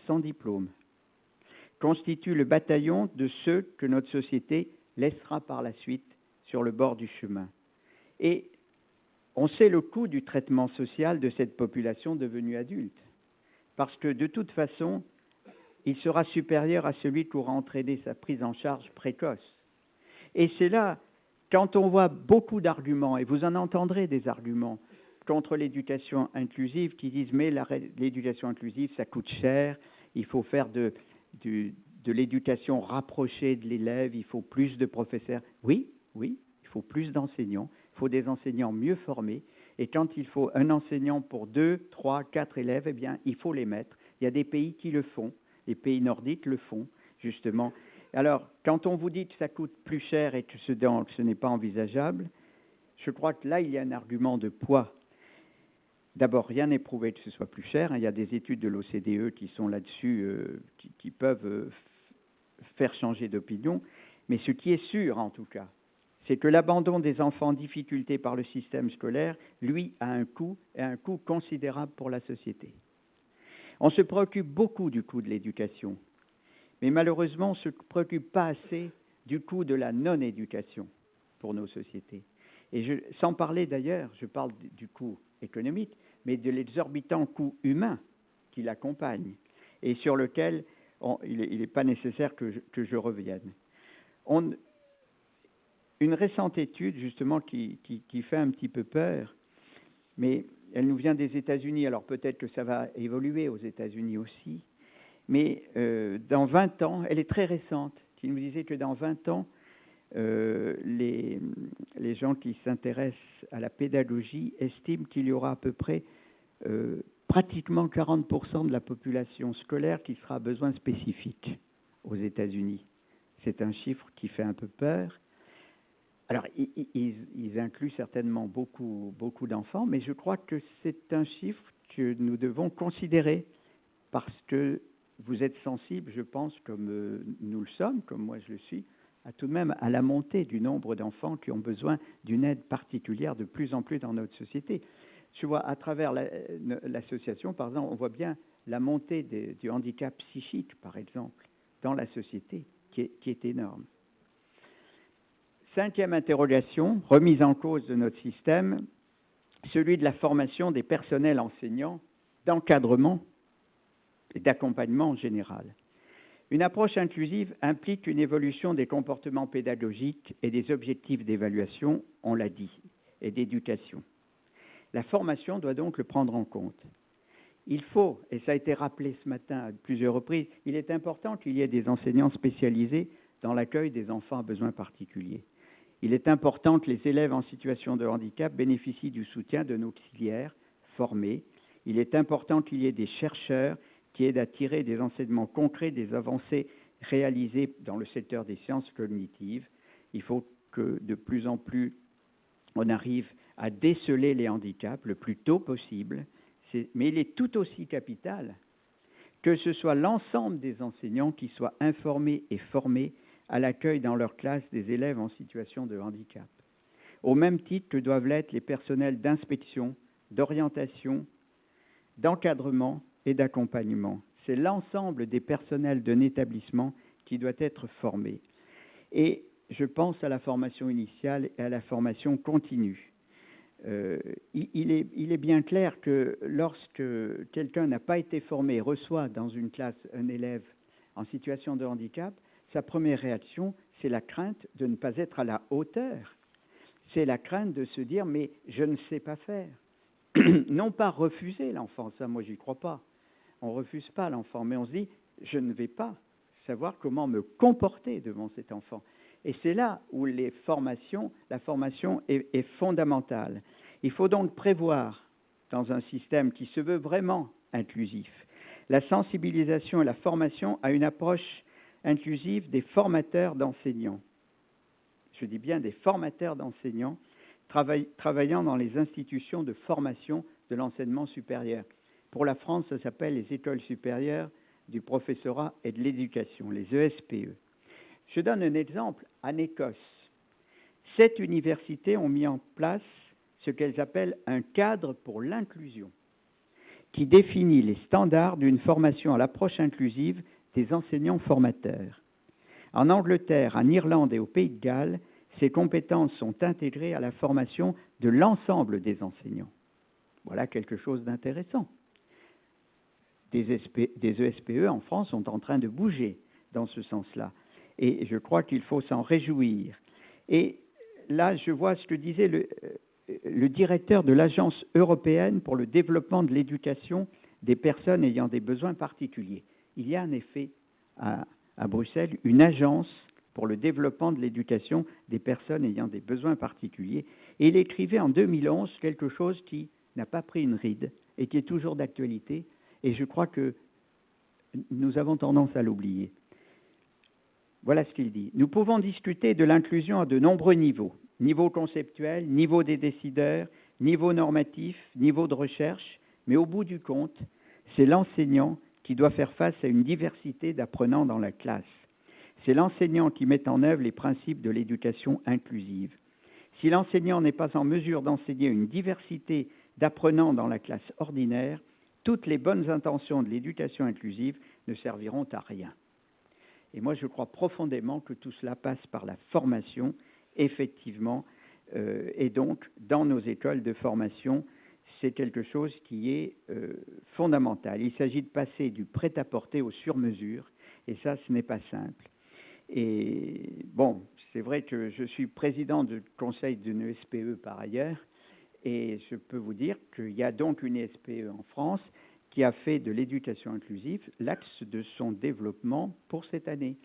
sans diplôme constituent le bataillon de ceux que notre société laissera par la suite sur le bord du chemin. Et on sait le coût du traitement social de cette population devenue adulte, parce que de toute façon, il sera supérieur à celui qui aura entraîné sa prise en charge précoce. Et c'est là, quand on voit beaucoup d'arguments, et vous en entendrez des arguments, contre l'éducation inclusive qui disent « mais l'éducation inclusive, ça coûte cher, il faut faire de l'éducation rapprochée de l'élève, il faut plus de professeurs. » Oui, il faut plus d'enseignants, il faut des enseignants mieux formés, et quand il faut un enseignant pour 2, 3, 4 élèves, eh bien, il faut les mettre. Il y a des pays qui le font, les pays nordiques le font, justement. Alors, quand on vous dit que ça coûte plus cher et que ce n'est pas envisageable, je crois que là, il y a un argument de poids. D'abord, rien n'est prouvé que ce soit plus cher. Il y a des études de l'OCDE qui sont là-dessus, qui peuvent faire changer d'opinion. Mais ce qui est sûr, en tout cas, c'est que l'abandon des enfants en difficulté par le système scolaire, lui, a un coût, et un coût considérable pour la société. On se préoccupe beaucoup du coût de l'éducation, mais malheureusement, on ne se préoccupe pas assez du coût de la non-éducation pour nos sociétés. Et sans parler d'ailleurs, je parle du coût économique, mais de l'exorbitant coût humain qui l'accompagne, et sur lequel il n'est pas nécessaire que je revienne. Une récente étude, justement, qui fait un petit peu peur, mais elle nous vient des États-Unis, alors peut-être que ça va évoluer aux États-Unis aussi, mais dans 20 ans, elle est très récente, qui nous disait que dans 20 ans, les gens qui s'intéressent à la pédagogie estiment qu'il y aura à peu près pratiquement 40% de la population scolaire qui sera à besoins spécifiques aux États-Unis. C'est un chiffre qui fait un peu peur. Alors, ils incluent certainement beaucoup d'enfants, mais je crois que c'est un chiffre que nous devons considérer parce que vous êtes sensibles, je pense, comme nous le sommes, comme moi je le suis, tout de même à la montée du nombre d'enfants qui ont besoin d'une aide particulière de plus en plus dans notre société. Je vois à travers l'association, par exemple, on voit bien la montée du handicap psychique, par exemple, dans la société, qui est énorme. Cinquième interrogation, remise en cause de notre système, celui de la formation des personnels enseignants, d'encadrement et d'accompagnement en général. Une approche inclusive implique une évolution des comportements pédagogiques et des objectifs d'évaluation, on l'a dit, et d'éducation. La formation doit donc le prendre en compte. Il faut, et ça a été rappelé ce matin à plusieurs reprises, il est important qu'il y ait des enseignants spécialisés dans l'accueil des enfants à besoins particuliers. Il est important que les élèves en situation de handicap bénéficient du soutien d'un auxiliaire formé. Il est important qu'il y ait des chercheurs qui aident à tirer des enseignements concrets des avancées réalisées dans le secteur des sciences cognitives. Il faut que de plus en plus on arrive à déceler les handicaps le plus tôt possible, mais il est tout aussi capital que ce soit l'ensemble des enseignants qui soient informés et formés à l'accueil dans leur classe des élèves en situation de handicap, au même titre que doivent l'être les personnels d'inspection, d'orientation, d'encadrement et d'accompagnement. C'est l'ensemble des personnels d'un établissement qui doit être formé. Et je pense à la formation initiale et à la formation continue. Il est bien clair que lorsque quelqu'un n'a pas été formé et reçoit dans une classe un élève en situation de handicap, sa première réaction, c'est la crainte de ne pas être à la hauteur. C'est la crainte de se dire « mais je ne sais pas faire ». Non pas refuser l'enfant, ça moi j'y crois pas. On ne refuse pas l'enfant, mais on se dit « je ne vais pas savoir comment me comporter devant cet enfant ». Et c'est là où la formation est fondamentale. Il faut donc prévoir, dans un système qui se veut vraiment inclusif, la sensibilisation et la formation à une approche inclusive des formateurs d'enseignants. Je dis bien des formateurs d'enseignants travaillant dans les institutions de formation de l'enseignement supérieur. Pour la France, ça s'appelle les écoles supérieures du professorat et de l'éducation, les ESPE. Je donne un exemple. En Écosse, 7 universités ont mis en place ce qu'elles appellent un cadre pour l'inclusion, qui définit les standards d'une formation à l'approche inclusive des enseignants formateurs. En Angleterre, en Irlande et au Pays de Galles, ces compétences sont intégrées à la formation de l'ensemble des enseignants. Voilà quelque chose d'intéressant. Des ESPE en France sont en train de bouger dans ce sens-là. Et je crois qu'il faut s'en réjouir. Et là, je vois ce que disait le directeur de l'Agence européenne pour le développement de l'éducation des personnes ayant des besoins particuliers. Il y a en effet à Bruxelles une agence pour le développement de l'éducation des personnes ayant des besoins particuliers. Et il écrivait en 2011 quelque chose qui n'a pas pris une ride et qui est toujours d'actualité. Et je crois que nous avons tendance à l'oublier. Voilà ce qu'il dit. Nous pouvons discuter de l'inclusion à de nombreux niveaux. Niveau conceptuel, niveau des décideurs, niveau normatif, niveau de recherche. Mais au bout du compte, c'est l'enseignant qui doit faire face à une diversité d'apprenants dans la classe. C'est l'enseignant qui met en œuvre les principes de l'éducation inclusive. Si l'enseignant n'est pas en mesure d'enseigner une diversité d'apprenants dans la classe ordinaire, toutes les bonnes intentions de l'éducation inclusive ne serviront à rien. Et moi, je crois profondément que tout cela passe par la formation, effectivement, et donc, dans nos écoles de formation, c'est quelque chose qui est fondamental. Il s'agit de passer du prêt-à-porter au sur-mesure, et ça, ce n'est pas simple. Et bon, c'est vrai que je suis président du conseil d'une ESPE par ailleurs, et je peux vous dire qu'il y a donc une ESPE en France qui a fait de l'éducation inclusive l'axe de son développement pour cette année.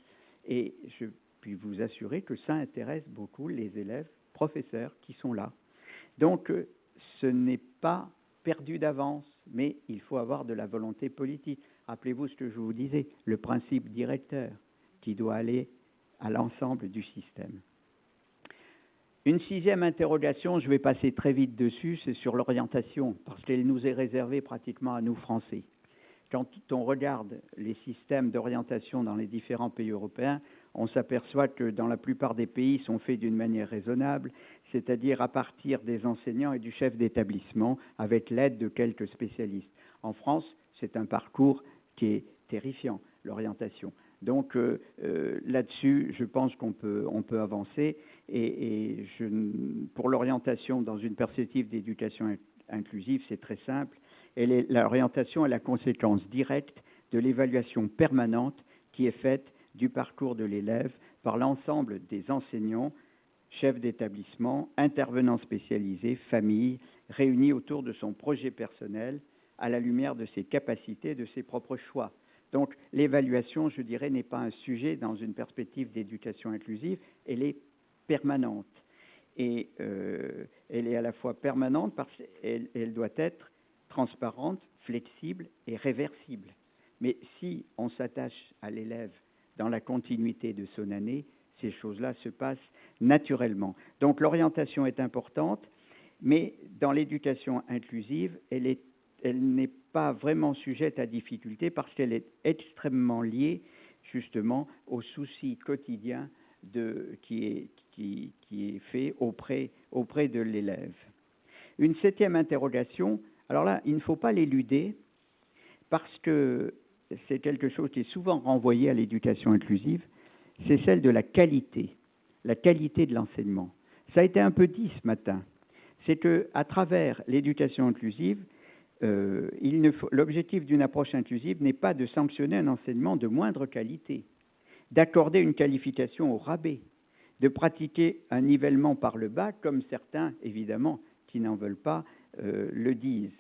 Et je puis vous assurer que ça intéresse beaucoup les élèves, professeurs qui sont là. Donc, ce n'est pas perdu d'avance, mais il faut avoir de la volonté politique. Rappelez-vous ce que je vous disais, le principe directeur qui doit aller à l'ensemble du système. Une 6e interrogation, je vais passer très vite dessus, c'est sur l'orientation, parce qu'elle nous est réservée pratiquement à nous Français. Quand on regarde les systèmes d'orientation dans les différents pays européens, on s'aperçoit que dans la plupart des pays, ils sont faits d'une manière raisonnable, c'est-à-dire à partir des enseignants et du chef d'établissement, avec l'aide de quelques spécialistes. En France, c'est un parcours qui est terrifiant, l'orientation. Donc là-dessus, je pense qu'on peut avancer. Et pour l'orientation dans une perspective d'éducation inclusive, c'est très simple. L'orientation est la conséquence directe de l'évaluation permanente qui est faite du parcours de l'élève par l'ensemble des enseignants, chefs d'établissement, intervenants spécialisés, familles, réunis autour de son projet personnel à la lumière de ses capacités, de ses propres choix. Donc l'évaluation, je dirais, n'est pas un sujet dans une perspective d'éducation inclusive, elle est permanente. Et elle est à la fois permanente parce qu'elle doit être transparente, flexible et réversible. Mais si on s'attache à l'élève dans la continuité de son année, ces choses-là se passent naturellement. Donc l'orientation est importante, mais dans l'éducation inclusive, elle n'est pas vraiment sujette à difficulté parce qu'elle est extrêmement liée justement aux soucis quotidiens qui est fait auprès de l'élève. Une 7e interrogation, alors là, il ne faut pas l'éluder parce que c'est quelque chose qui est souvent renvoyé à l'éducation inclusive, c'est celle de la qualité de l'enseignement. Ça a été un peu dit ce matin. C'est qu'à travers l'éducation inclusive, l'objectif d'une approche inclusive n'est pas de sanctionner un enseignement de moindre qualité, d'accorder une qualification au rabais, de pratiquer un nivellement par le bas, comme certains, évidemment, qui n'en veulent pas, le disent.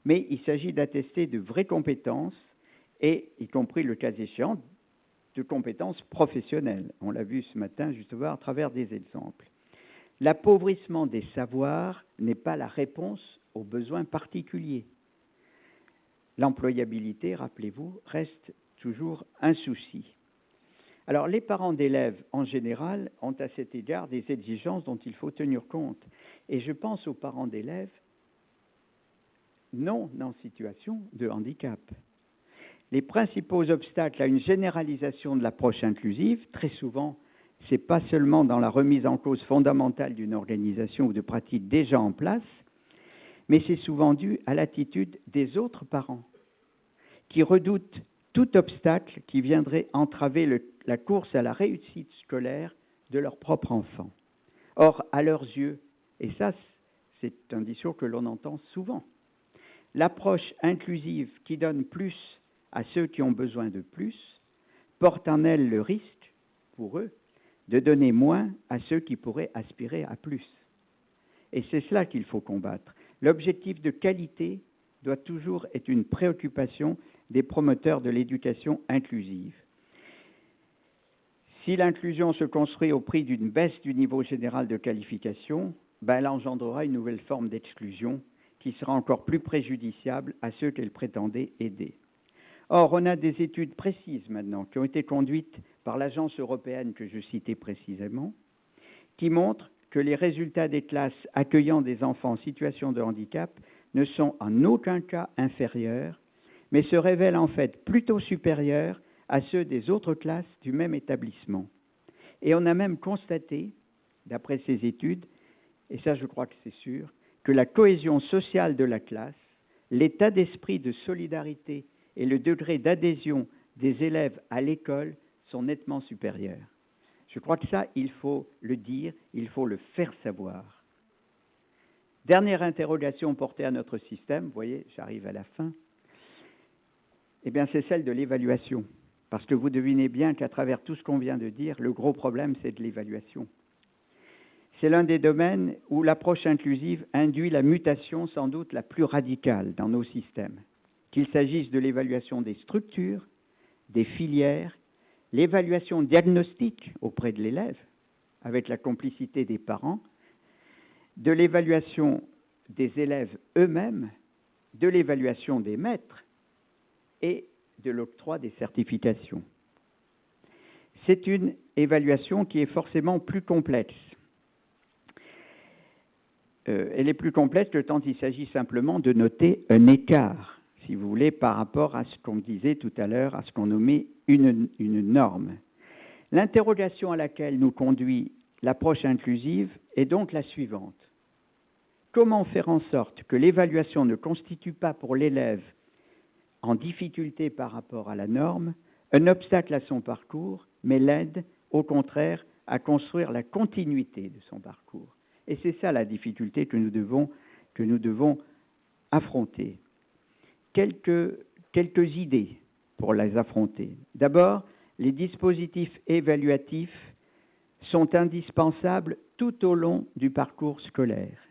Mais il s'agit d'attester de vraies compétences, et y compris le cas échéant, de compétences professionnelles. On l'a vu ce matin, justement, à travers des exemples. L'appauvrissement des savoirs n'est pas la réponse aux besoins particuliers. L'employabilité, rappelez-vous, reste toujours un souci. Alors, les parents d'élèves, en général, ont à cet égard des exigences dont il faut tenir compte. Et je pense aux parents d'élèves non en situation de handicap. Les principaux obstacles à une généralisation de l'approche inclusive, très souvent, ce n'est pas seulement dans la remise en cause fondamentale d'une organisation ou de pratiques déjà en place, mais c'est souvent dû à l'attitude des autres parents, qui redoutent tout obstacle qui viendrait entraver la course à la réussite scolaire de leur propre enfant. Or, à leurs yeux, et ça, c'est un discours que l'on entend souvent, l'approche inclusive qui donne plus à ceux qui ont besoin de plus porte en elle le risque, pour eux, de donner moins à ceux qui pourraient aspirer à plus. Et c'est cela qu'il faut combattre. L'objectif de qualité doit toujours être une préoccupation des promoteurs de l'éducation inclusive. Si l'inclusion se construit au prix d'une baisse du niveau général de qualification, elle engendrera une nouvelle forme d'exclusion qui sera encore plus préjudiciable à ceux qu'elle prétendait aider. Or, on a des études précises maintenant qui ont été conduites par l'agence européenne que je citais précisément, qui montrent que les résultats des classes accueillant des enfants en situation de handicap ne sont en aucun cas inférieurs, mais se révèlent en fait plutôt supérieurs à ceux des autres classes du même établissement. Et on a même constaté, d'après ces études, et ça je crois que c'est sûr, que la cohésion sociale de la classe, l'état d'esprit de solidarité et le degré d'adhésion des élèves à l'école sont nettement supérieurs. Je crois que ça, il faut le dire, il faut le faire savoir. Dernière interrogation portée à notre système, vous voyez, j'arrive à la fin, eh bien c'est celle de l'évaluation. Parce que vous devinez bien qu'à travers tout ce qu'on vient de dire, le gros problème, c'est de l'évaluation. C'est l'un des domaines où l'approche inclusive induit la mutation sans doute la plus radicale dans nos systèmes. Qu'il s'agisse de l'évaluation des structures, des filières, l'évaluation diagnostique auprès de l'élève, avec la complicité des parents, de l'évaluation des élèves eux-mêmes, de l'évaluation des maîtres et de l'octroi des certifications. C'est une évaluation qui est forcément plus complexe. Elle est plus complexe que quand il s'agit simplement de noter un écart, si vous voulez, par rapport à ce qu'on disait tout à l'heure, à ce qu'on nommait une norme. L'interrogation à laquelle nous conduit l'approche inclusive est donc la suivante. Comment faire en sorte que l'évaluation ne constitue pas pour l'élève en difficulté par rapport à la norme un obstacle à son parcours, mais l'aide, au contraire, à construire la continuité de son parcours. Et c'est ça la difficulté que nous devons affronter. Quelques idées pour les affronter. D'abord, les dispositifs évaluatifs sont indispensables tout au long du parcours scolaire,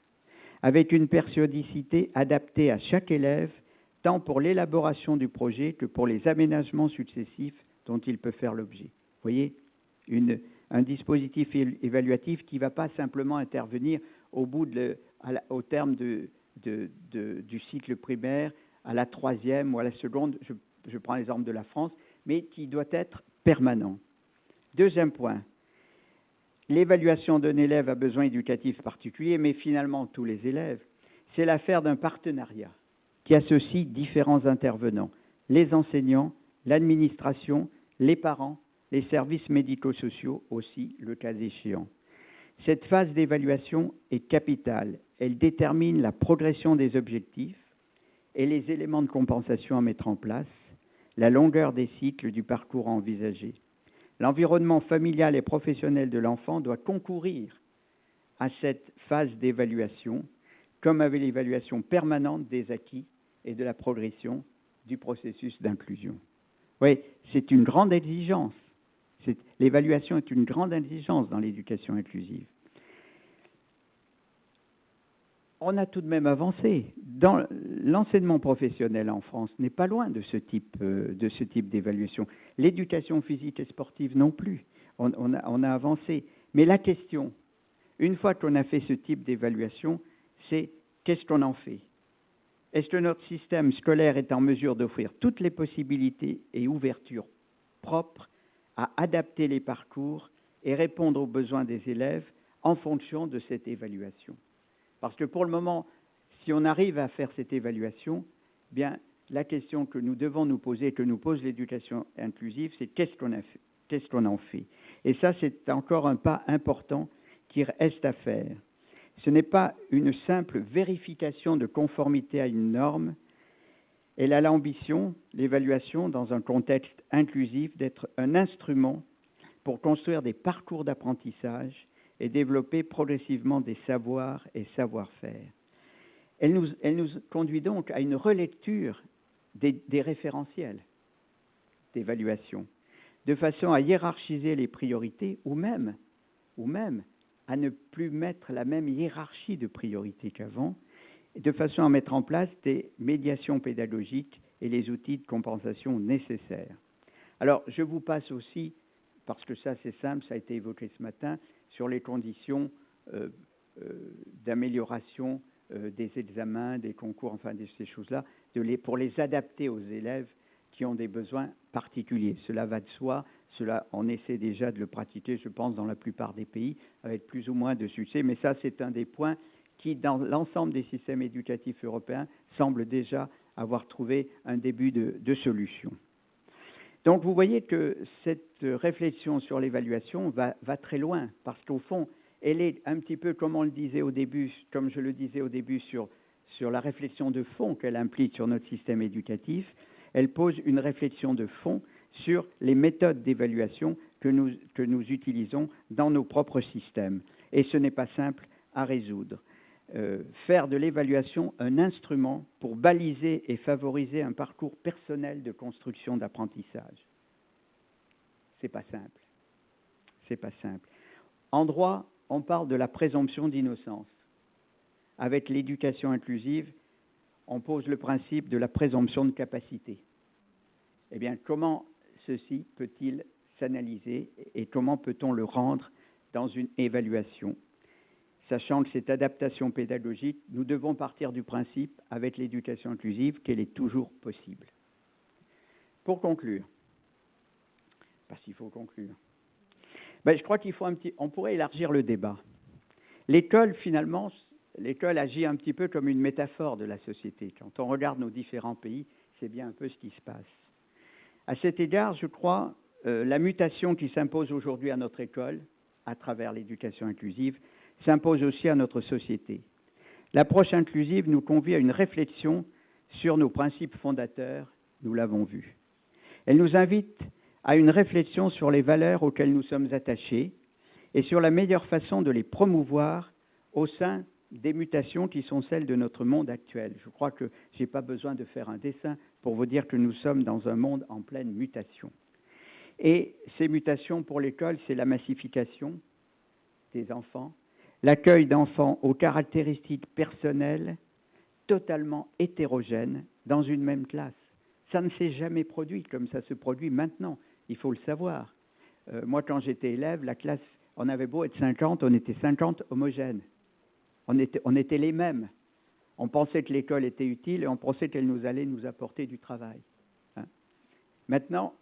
avec une périodicité adaptée à chaque élève tant pour l'élaboration du projet que pour les aménagements successifs dont il peut faire l'objet. Vous voyez, un dispositif évaluatif qui ne va pas simplement intervenir au terme du cycle primaire, à la troisième ou à la seconde, je prends l'exemple de la France, mais qui doit être permanent. Deuxième point, l'évaluation d'un élève à besoin éducatif particulier, mais finalement tous les élèves, c'est l'affaire d'un partenariat qui associe différents intervenants, les enseignants, l'administration, les parents, les services médico-sociaux aussi, le cas échéant. Cette phase d'évaluation est capitale. Elle détermine la progression des objectifs et les éléments de compensation à mettre en place, la longueur des cycles du parcours à envisager. L'environnement familial et professionnel de l'enfant doit concourir à cette phase d'évaluation, comme avec l'évaluation permanente des acquis et de la progression du processus d'inclusion. Oui, c'est une grande exigence. L'évaluation est une grande exigence dans l'éducation inclusive. On a tout de même avancé. Dans l'enseignement professionnel en France n'est pas loin de ce type d'évaluation. L'éducation physique et sportive non plus. On a avancé. Mais la question, une fois qu'on a fait ce type d'évaluation, c'est qu'est-ce qu'on en fait? Est-ce que notre système scolaire est en mesure d'offrir toutes les possibilités et ouvertures propres à adapter les parcours et répondre aux besoins des élèves en fonction de cette évaluation? Parce que pour le moment, si on arrive à faire cette évaluation, bien, la question que nous devons nous poser, que nous pose l'éducation inclusive, c'est qu'est-ce qu'on en fait? Et ça, c'est encore un pas important qui reste à faire. Ce n'est pas une simple vérification de conformité à une norme. Elle a l'ambition, l'évaluation, dans un contexte inclusif, d'être un instrument pour construire des parcours d'apprentissage et développer progressivement des savoirs et savoir-faire. Elle nous conduit donc à une relecture des référentiels d'évaluation, de façon à hiérarchiser les priorités ou même à ne plus mettre la même hiérarchie de priorités qu'avant, de façon à mettre en place des médiations pédagogiques et les outils de compensation nécessaires. Alors, je vous passe aussi, parce que ça c'est simple, ça a été évoqué ce matin, sur les conditions d'amélioration des examens, des concours, enfin de ces choses-là, pour les adapter aux élèves qui ont des besoins particuliers. Cela va de soi, on essaie déjà de le pratiquer, je pense, dans la plupart des pays, avec plus ou moins de succès, mais ça c'est un des points qui, dans l'ensemble des systèmes éducatifs européens, semble déjà avoir trouvé un début de solution. Donc vous voyez que cette réflexion sur l'évaluation va très loin, parce qu'au fond, elle est un petit peu, comme on le disait au début, comme je le disais au début, sur la réflexion de fond qu'elle implique sur notre système éducatif. Elle pose une réflexion de fond sur les méthodes d'évaluation que nous utilisons dans nos propres systèmes. Et ce n'est pas simple à résoudre. Faire de l'évaluation un instrument pour baliser et favoriser un parcours personnel de construction d'apprentissage. C'est pas simple. C'est pas simple. En droit, on parle de la présomption d'innocence. Avec l'éducation inclusive, on pose le principe de la présomption de capacité. Eh bien, comment ceci peut-il s'analyser et comment peut-on le rendre dans une évaluation? Sachant que cette adaptation pédagogique, nous devons partir du principe, avec l'éducation inclusive, qu'elle est toujours possible. Pour conclure, parce qu'il faut conclure, je crois on pourrait élargir le débat. L'école, finalement, agit un petit peu comme une métaphore de la société. Quand on regarde nos différents pays, c'est bien un peu ce qui se passe. À cet égard, je crois, la mutation qui s'impose aujourd'hui à notre école, à travers l'éducation inclusive, s'impose aussi à notre société. L'approche inclusive nous convie à une réflexion sur nos principes fondateurs, nous l'avons vu. Elle nous invite à une réflexion sur les valeurs auxquelles nous sommes attachés et sur la meilleure façon de les promouvoir au sein des mutations qui sont celles de notre monde actuel. Je crois que je n'ai pas besoin de faire un dessin pour vous dire que nous sommes dans un monde en pleine mutation. Et ces mutations pour l'école, c'est la massification des enfants, l'accueil d'enfants aux caractéristiques personnelles totalement hétérogènes dans une même classe. Ça ne s'est jamais produit comme ça se produit maintenant, il faut le savoir. Moi, quand j'étais élève, la classe, on avait beau être 50, on était 50 homogènes. On était les mêmes. On pensait que l'école était utile et on pensait qu'elle allait nous apporter du travail. Hein. Maintenant,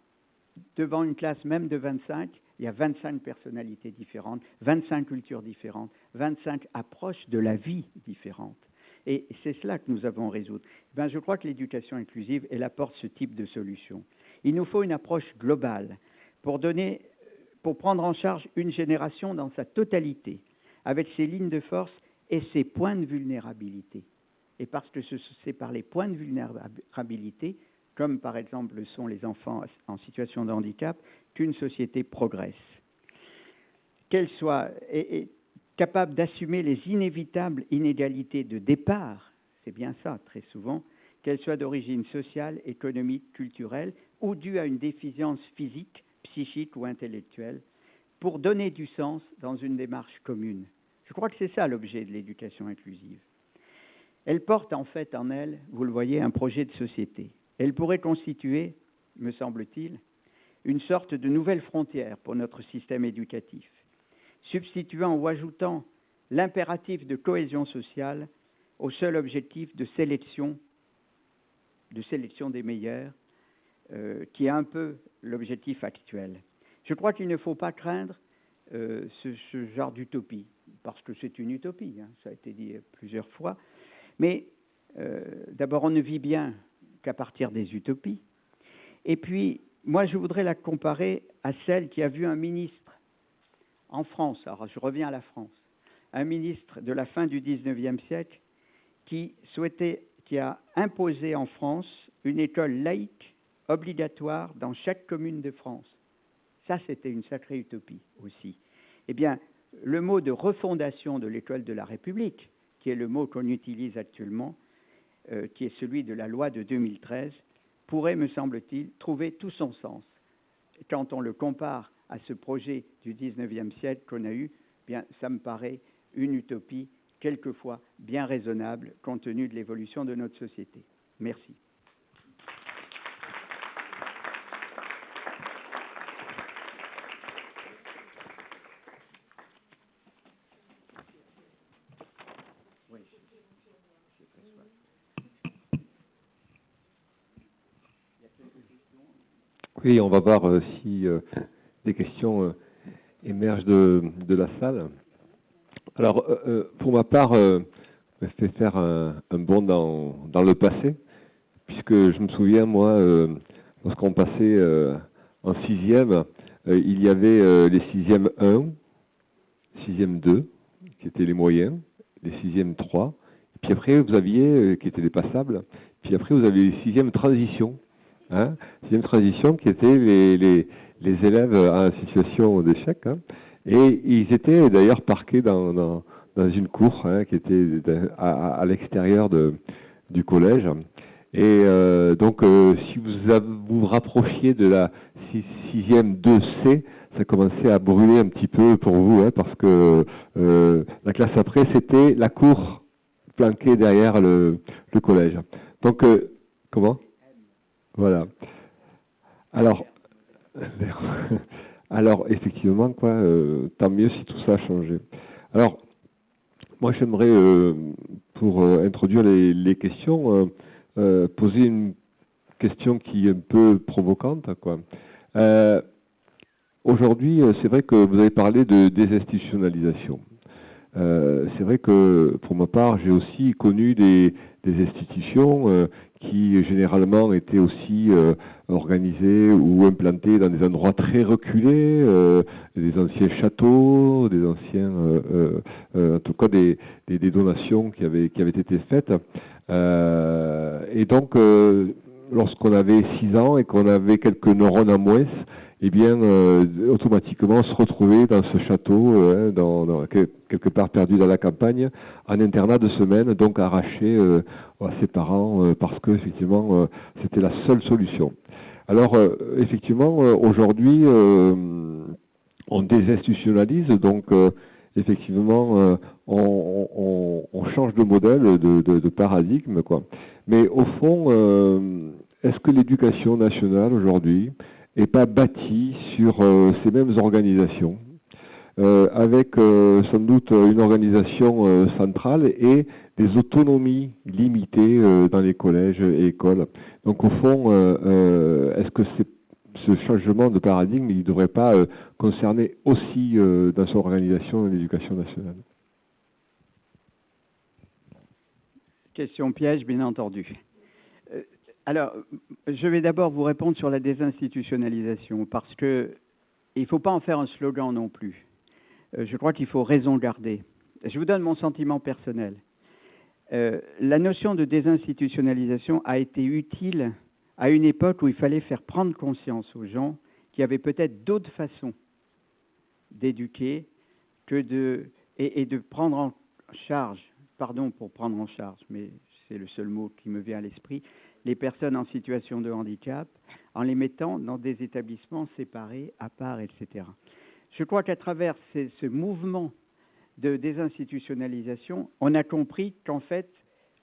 devant une classe même de 25, il y a 25 personnalités différentes, 25 cultures différentes, 25 approches de la vie différentes. Et c'est cela que nous avons à résoudre. Je crois que l'éducation inclusive, elle apporte ce type de solution. Il nous faut une approche globale pour prendre en charge une génération dans sa totalité, avec ses lignes de force et ses points de vulnérabilité. Et parce que c'est par les points de vulnérabilité, comme par exemple le sont les enfants en situation de handicap, qu'une société progresse. Qu'elle soit capable d'assumer les inévitables inégalités de départ, c'est bien ça très souvent, qu'elles soient d'origine sociale, économique, culturelle, ou dues à une déficience physique, psychique ou intellectuelle, pour donner du sens dans une démarche commune. Je crois que c'est ça l'objet de l'éducation inclusive. Elle porte en fait en elle, vous le voyez, un projet de société. Elle pourrait constituer, me semble-t-il, une sorte de nouvelle frontière pour notre système éducatif, substituant ou ajoutant l'impératif de cohésion sociale au seul objectif de sélection des meilleurs, qui est un peu l'objectif actuel. Je crois qu'il ne faut pas craindre ce genre d'utopie, parce que c'est une utopie, hein, ça a été dit plusieurs fois, mais d'abord on ne vit bien qu'à partir des utopies, et puis moi je voudrais la comparer à celle qui a vu un ministre en France, alors je reviens à la France, un ministre de la fin du 19e siècle qui a imposé en France une école laïque obligatoire dans chaque commune de France. Ça, c'était une sacrée utopie aussi. Eh bien, le mot de refondation de l'école de la République, qui est le mot qu'on utilise actuellement, qui est celui de la loi de 2013, pourrait, me semble-t-il, trouver tout son sens. Quand on le compare à ce projet du 19e siècle qu'on a eu, bien, ça me paraît une utopie quelquefois bien raisonnable compte tenu de l'évolution de notre société. Merci. Oui, on va voir si des questions émergent de la salle. Alors, pour ma part, je me fais faire un bond dans le passé, puisque je me souviens, moi, lorsqu'on passait en sixième, il y avait les sixièmes 1, sixième 2, qui étaient les moyens, les sixièmes 3, et puis après, vous aviez, qui étaient les passables, puis après, vous avez les sixièmes transition. Hein, sixième transition qui étaient les élèves en situation d'échec, hein, et ils étaient d'ailleurs parqués dans une cour, hein, qui était à l'extérieur du collège. Et donc si vous rapprochiez de la sixième 2C, ça commençait à brûler un petit peu pour vous, hein, parce que la classe après c'était la cour planquée derrière le collège. Donc comment ? Voilà. Alors effectivement, quoi, tant mieux si tout ça a changé. Alors, moi j'aimerais, pour introduire les questions, poser une question qui est un peu provocante, quoi. Aujourd'hui, c'est vrai que vous avez parlé de désinstitutionnalisation. C'est vrai que pour ma part, j'ai aussi connu des institutions qui généralement étaient aussi organisées ou implantées dans des endroits très reculés, des anciens châteaux, des anciens, en tout cas des donations qui avaient été faites. Et donc, lorsqu'on avait 6 ans et qu'on avait quelques neurones en moins, eh bien, automatiquement se retrouver dans ce château, quelque part perdu dans la campagne, en internat de semaine, donc arraché à ses parents, parce que effectivement, c'était la seule solution. Alors, effectivement, aujourd'hui, on désinstitutionnalise, donc effectivement, on change change de modèle, de paradigme, quoi. Mais au fond, est-ce que l'éducation nationale aujourd'hui n'est pas bâtie sur ces mêmes organisations, avec sans doute une organisation centrale et des autonomies limitées dans les collèges et écoles. Donc au fond, est-ce que ce changement de paradigme, il ne devrait pas concerner aussi dans son organisation l'éducation nationale? Question piège, bien entendu. Alors, je vais d'abord vous répondre sur la désinstitutionnalisation, parce que il ne faut pas en faire un slogan non plus. Je crois qu'il faut raison garder. Je vous donne mon sentiment personnel. La notion de désinstitutionnalisation a été utile à une époque où il fallait faire prendre conscience aux gens qu'il y avait peut-être d'autres façons d'éduquer que de prendre en charge, pardon pour prendre en charge, mais c'est le seul mot qui me vient à l'esprit, les personnes en situation de handicap, en les mettant dans des établissements séparés, à part, etc. Je crois qu'à travers ce mouvement de désinstitutionnalisation, on a compris qu'en fait,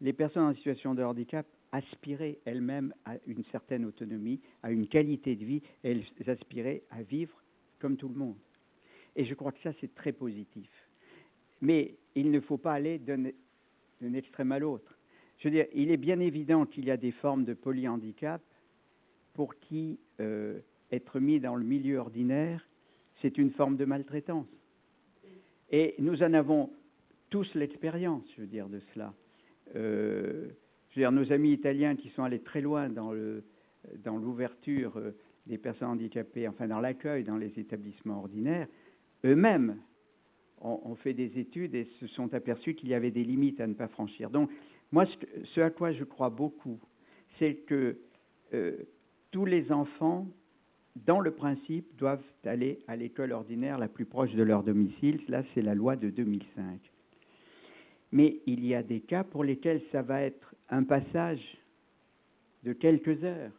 les personnes en situation de handicap aspiraient elles-mêmes à une certaine autonomie, à une qualité de vie, et elles aspiraient à vivre comme tout le monde. Et je crois que ça, c'est très positif. Mais il ne faut pas aller d'un extrême à l'autre. Je veux dire, il est bien évident qu'il y a des formes de polyhandicap pour qui être mis dans le milieu ordinaire, c'est une forme de maltraitance. Et nous en avons tous l'expérience, je veux dire, de cela. Je veux dire, nos amis italiens qui sont allés très loin dans l'ouverture des personnes handicapées, enfin dans l'accueil dans les établissements ordinaires, eux-mêmes ont fait des études et se sont aperçus qu'il y avait des limites à ne pas franchir. Donc, moi, ce à quoi je crois beaucoup, c'est que tous les enfants, dans le principe, doivent aller à l'école ordinaire la plus proche de leur domicile. Là, c'est la loi de 2005. Mais il y a des cas pour lesquels ça va être un passage de quelques heures.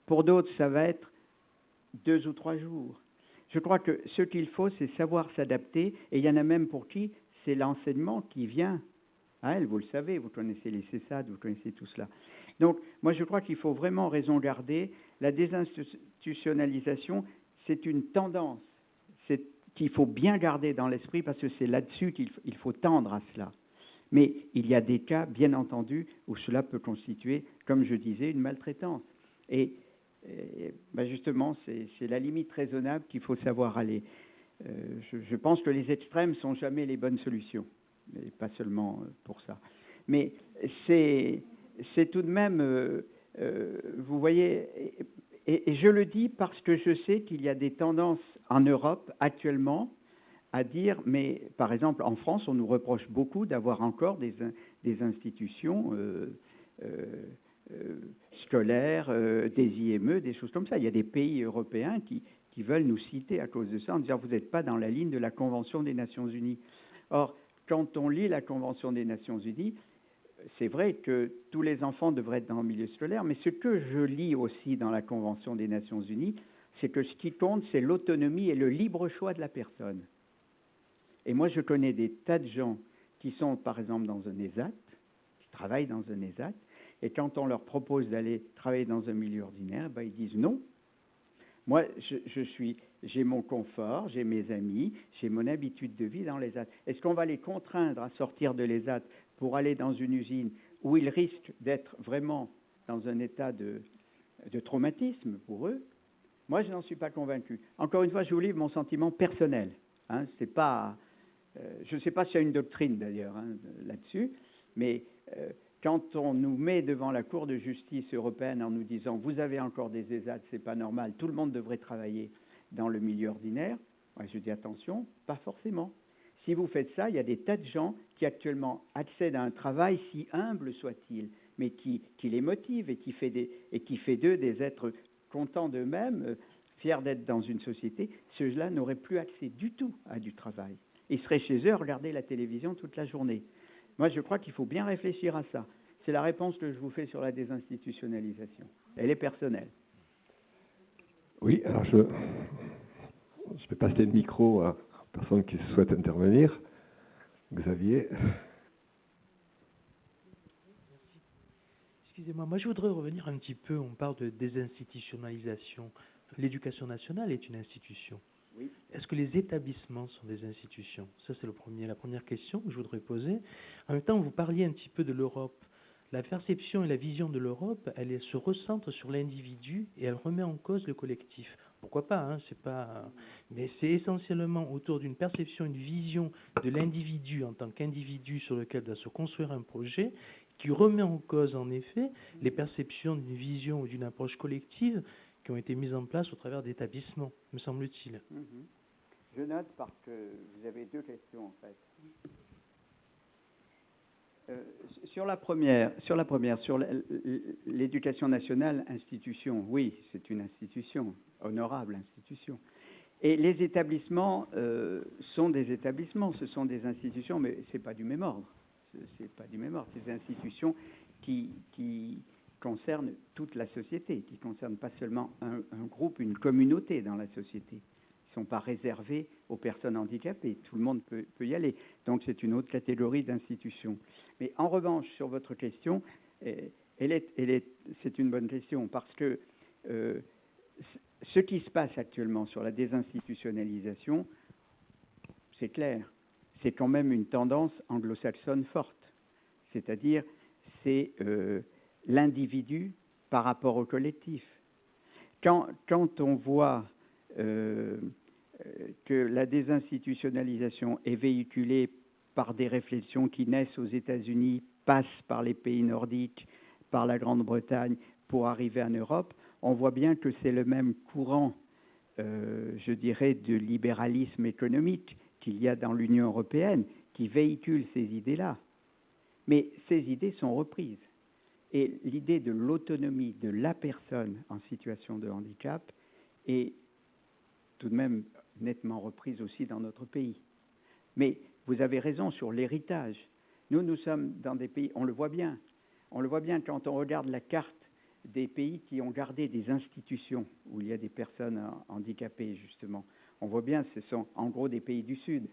Pour d'autres, ça va être 2 ou 3 jours. Je crois que ce qu'il faut, c'est savoir s'adapter. Et il y en a même pour qui c'est l'enseignement qui vient à elle. Vous le savez, vous connaissez les CESAD, vous connaissez tout cela. Donc, moi, je crois qu'il faut vraiment raison garder. La désinstitutionnalisation, c'est une tendance qu'il faut bien garder dans l'esprit parce que c'est là-dessus qu'il faut tendre à cela. Mais il y a des cas, bien entendu, où cela peut constituer, comme je disais, une maltraitance. Et ben justement, c'est la limite raisonnable qu'il faut savoir aller. Je pense que les extrêmes ne sont jamais les bonnes solutions, et pas seulement pour ça. Mais c'est tout de même, vous voyez, et je le dis parce que je sais qu'il y a des tendances en Europe actuellement à dire, mais par exemple en France, on nous reproche beaucoup d'avoir encore des institutions scolaires, des IME, des choses comme ça. Il y a des pays européens qui veulent nous citer à cause de ça en disant vous n'êtes pas dans la ligne de la Convention des Nations Unies. Or, quand on lit la Convention des Nations Unies, c'est vrai que tous les enfants devraient être dans le milieu scolaire, mais ce que je lis aussi dans la Convention des Nations Unies, c'est que ce qui compte, c'est l'autonomie et le libre choix de la personne. Et moi, je connais des tas de gens qui sont, par exemple, dans un ESAT, qui travaillent dans un ESAT, et quand on leur propose d'aller travailler dans un milieu ordinaire, ben, ils disent non. Moi, j'ai mon confort, j'ai mes amis, j'ai mon habitude de vie dans l'ESAT. Est-ce qu'on va les contraindre à sortir de l'ESAT pour aller dans une usine où ils risquent d'être vraiment dans un état de traumatisme pour eux? Moi, je n'en suis pas convaincu. Encore une fois, je vous livre mon sentiment personnel. Hein, c'est pas, je ne sais pas s'il y a une doctrine d'ailleurs là-dessus, mais quand on nous met devant la Cour de justice européenne en nous disant « vous avez encore des ESAT, c'est pas normal, tout le monde devrait travailler dans le milieu ordinaire », moi, je dis attention, pas forcément. Si vous faites ça, il y a des tas de gens qui actuellement accèdent à un travail, si humble soit-il, mais qui les motive et qui fait d'eux des êtres contents d'eux-mêmes, fiers d'être dans une société. Ceux-là n'auraient plus accès du tout à du travail. Ils seraient chez eux à regarder la télévision toute la journée. Moi, je crois qu'il faut bien réfléchir à ça. C'est la réponse que je vous fais sur la désinstitutionnalisation. Elle est personnelle. Oui, alors je vais passer le micro à personne qui souhaite intervenir. Xavier. Excusez-moi, moi je voudrais revenir un petit peu, on parle de désinstitutionnalisation. L'éducation nationale est une institution. Oui. Est-ce que les établissements sont des institutions? Ça, c'est la première question que je voudrais poser. En même temps, vous parliez un petit peu de l'Europe. La perception et la vision de l'Europe, se recentre sur l'individu et elle remet en cause le collectif. Pourquoi pas, hein, mais c'est essentiellement autour d'une perception, une vision de l'individu en tant qu'individu sur lequel doit se construire un projet qui remet en cause, en effet, les perceptions d'une vision ou d'une approche collective qui ont été mises en place au travers d'établissements, me semble-t-il. Je note parce que vous avez deux questions en fait. Sur la première, sur l'éducation nationale, institution, oui, c'est une institution, honorable institution. Et les établissements sont des établissements, ce sont des institutions, mais ce n'est pas du même ordre. C'est pas du même ordre. C'est des institutions qui concernent toute la société, qui ne concernent pas seulement un groupe, une communauté dans la société. Ils ne sont pas réservés aux personnes handicapées. Tout le monde peut y aller. Donc c'est une autre catégorie d'institutions. Mais en revanche, sur votre question, c'est une bonne question parce que ce qui se passe actuellement sur la désinstitutionnalisation, c'est clair, c'est quand même une tendance anglo-saxonne forte. C'est-à-dire, c'est l'individu par rapport au collectif. Quand on voit que la désinstitutionnalisation est véhiculée par des réflexions qui naissent aux États-Unis, passent par les pays nordiques, par la Grande-Bretagne, pour arriver en Europe, on voit bien que c'est le même courant, je dirais, de libéralisme économique qu'il y a dans l'Union européenne, qui véhicule ces idées-là. Mais ces idées sont reprises. Et l'idée de l'autonomie de la personne en situation de handicap est tout de même nettement reprise aussi dans notre pays. Mais vous avez raison sur l'héritage. Nous sommes dans des pays, on le voit bien quand on regarde la carte des pays qui ont gardé des institutions où il y a des personnes handicapées, justement. On voit bien, ce sont en gros des pays du Sud.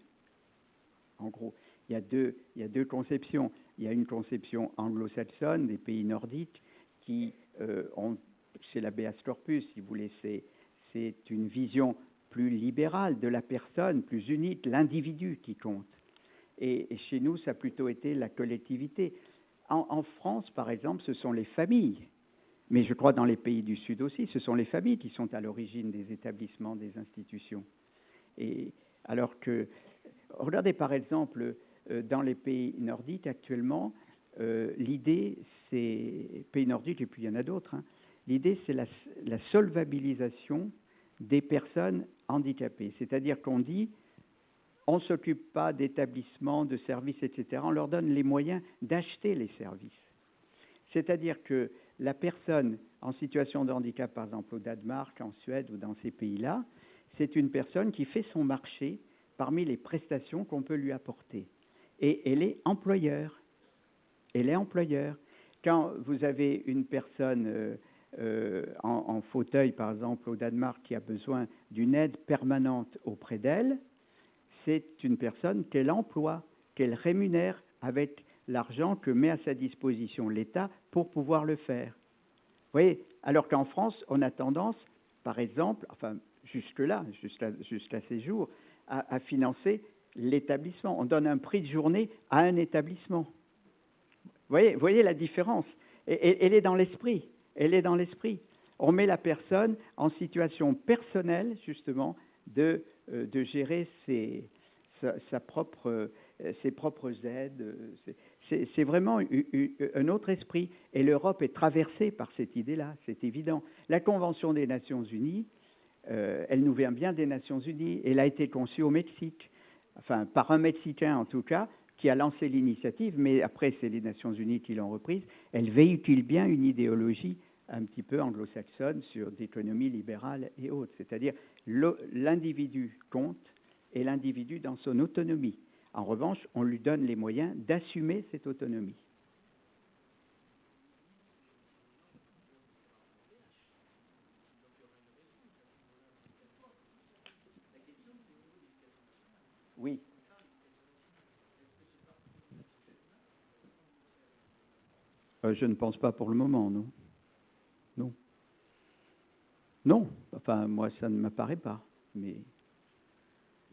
En gros, il y a deux conceptions. Il y a une conception anglo-saxonne, des pays nordiques, qui ont, c'est l'habeas corpus, si vous voulez, c'est une vision plus libérale de la personne, plus unique, l'individu qui compte. Et chez nous, ça a plutôt été la collectivité. En France, par exemple, ce sont les familles. Mais je crois dans les pays du Sud aussi, ce sont les familles qui sont à l'origine des établissements, des institutions. Et alors que, regardez par exemple, dans les pays nordiques actuellement, l'idée c'est, pays nordiques et puis il y en a d'autres, hein, l'idée c'est la solvabilisation des personnes handicapées. C'est-à-dire qu'on dit, on ne s'occupe pas d'établissements, de services, etc. On leur donne les moyens d'acheter les services. C'est-à-dire que la personne en situation de handicap, par exemple au Danemark, en Suède ou dans ces pays-là, c'est une personne qui fait son marché parmi les prestations qu'on peut lui apporter. Et elle est employeur. Elle est employeur. Quand vous avez une personne en fauteuil, par exemple au Danemark, qui a besoin d'une aide permanente auprès d'elle, c'est une personne qu'elle emploie, qu'elle rémunère avec l'argent que met à sa disposition l'État pour pouvoir le faire. Vous voyez, alors qu'en France, on a tendance, par exemple, enfin jusque-là, jusqu'à ces jours, à financer l'établissement. On donne un prix de journée à un établissement. Vous voyez la différence. Elle est dans l'esprit. Elle est dans l'esprit. On met la personne en situation personnelle, justement, de gérer ses propres aides. C'est vraiment un autre esprit. Et l'Europe est traversée par cette idée-là, c'est évident. La Convention des Nations Unies, elle nous vient bien des Nations Unies. Elle a été conçue au Mexique, enfin par un Mexicain en tout cas, qui a lancé l'initiative, mais après c'est les Nations Unies qui l'ont reprise. Elle véhicule bien une idéologie un petit peu anglo-saxonne sur d'économie libérale et autres. C'est-à-dire l'individu compte et l'individu dans son autonomie. En revanche, on lui donne les moyens d'assumer cette autonomie. Oui. Je ne pense pas pour le moment, non. Non. Non. Enfin, moi, ça ne m'apparaît pas. Mais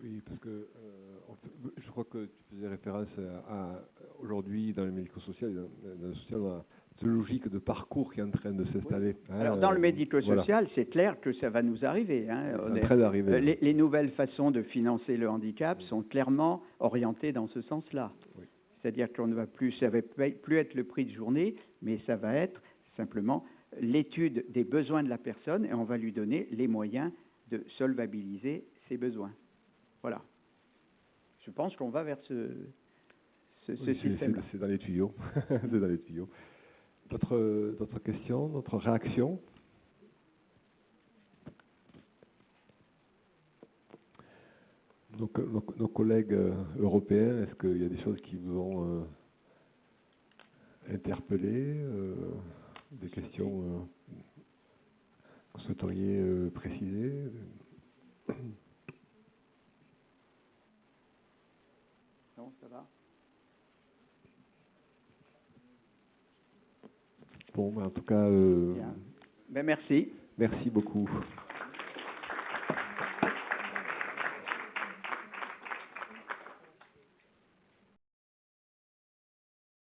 Oui, parce que je crois que tu faisais référence à aujourd'hui dans le médico-social, dans le social, on a cette logique de parcours qui est en train de s'installer. oui. Alors, dans le médico-social, voilà. c'est clair que ça va nous arriver. Hein. C'est en train d'arriver. Les nouvelles façons de financer le handicap sont clairement orientées dans ce sens-là. Oui. C'est-à-dire qu'on ne va plus, ça va plus être le prix de journée, mais ça va être simplement l'étude des besoins de la personne et on va lui donner les moyens de solvabiliser ses besoins. Voilà. Je pense qu'on va vers ce Oui, système-là. c'est dans les tuyaux. C'est dans les tuyaux. D'autres questions, d'autres réactions? Donc, nos collègues européens, est-ce qu'il y a des choses qui vous ont interpellé, des questions que vous souhaiteriez préciser? Non, ça va. Bon, en tout cas, Bien. Ben, merci. merci beaucoup.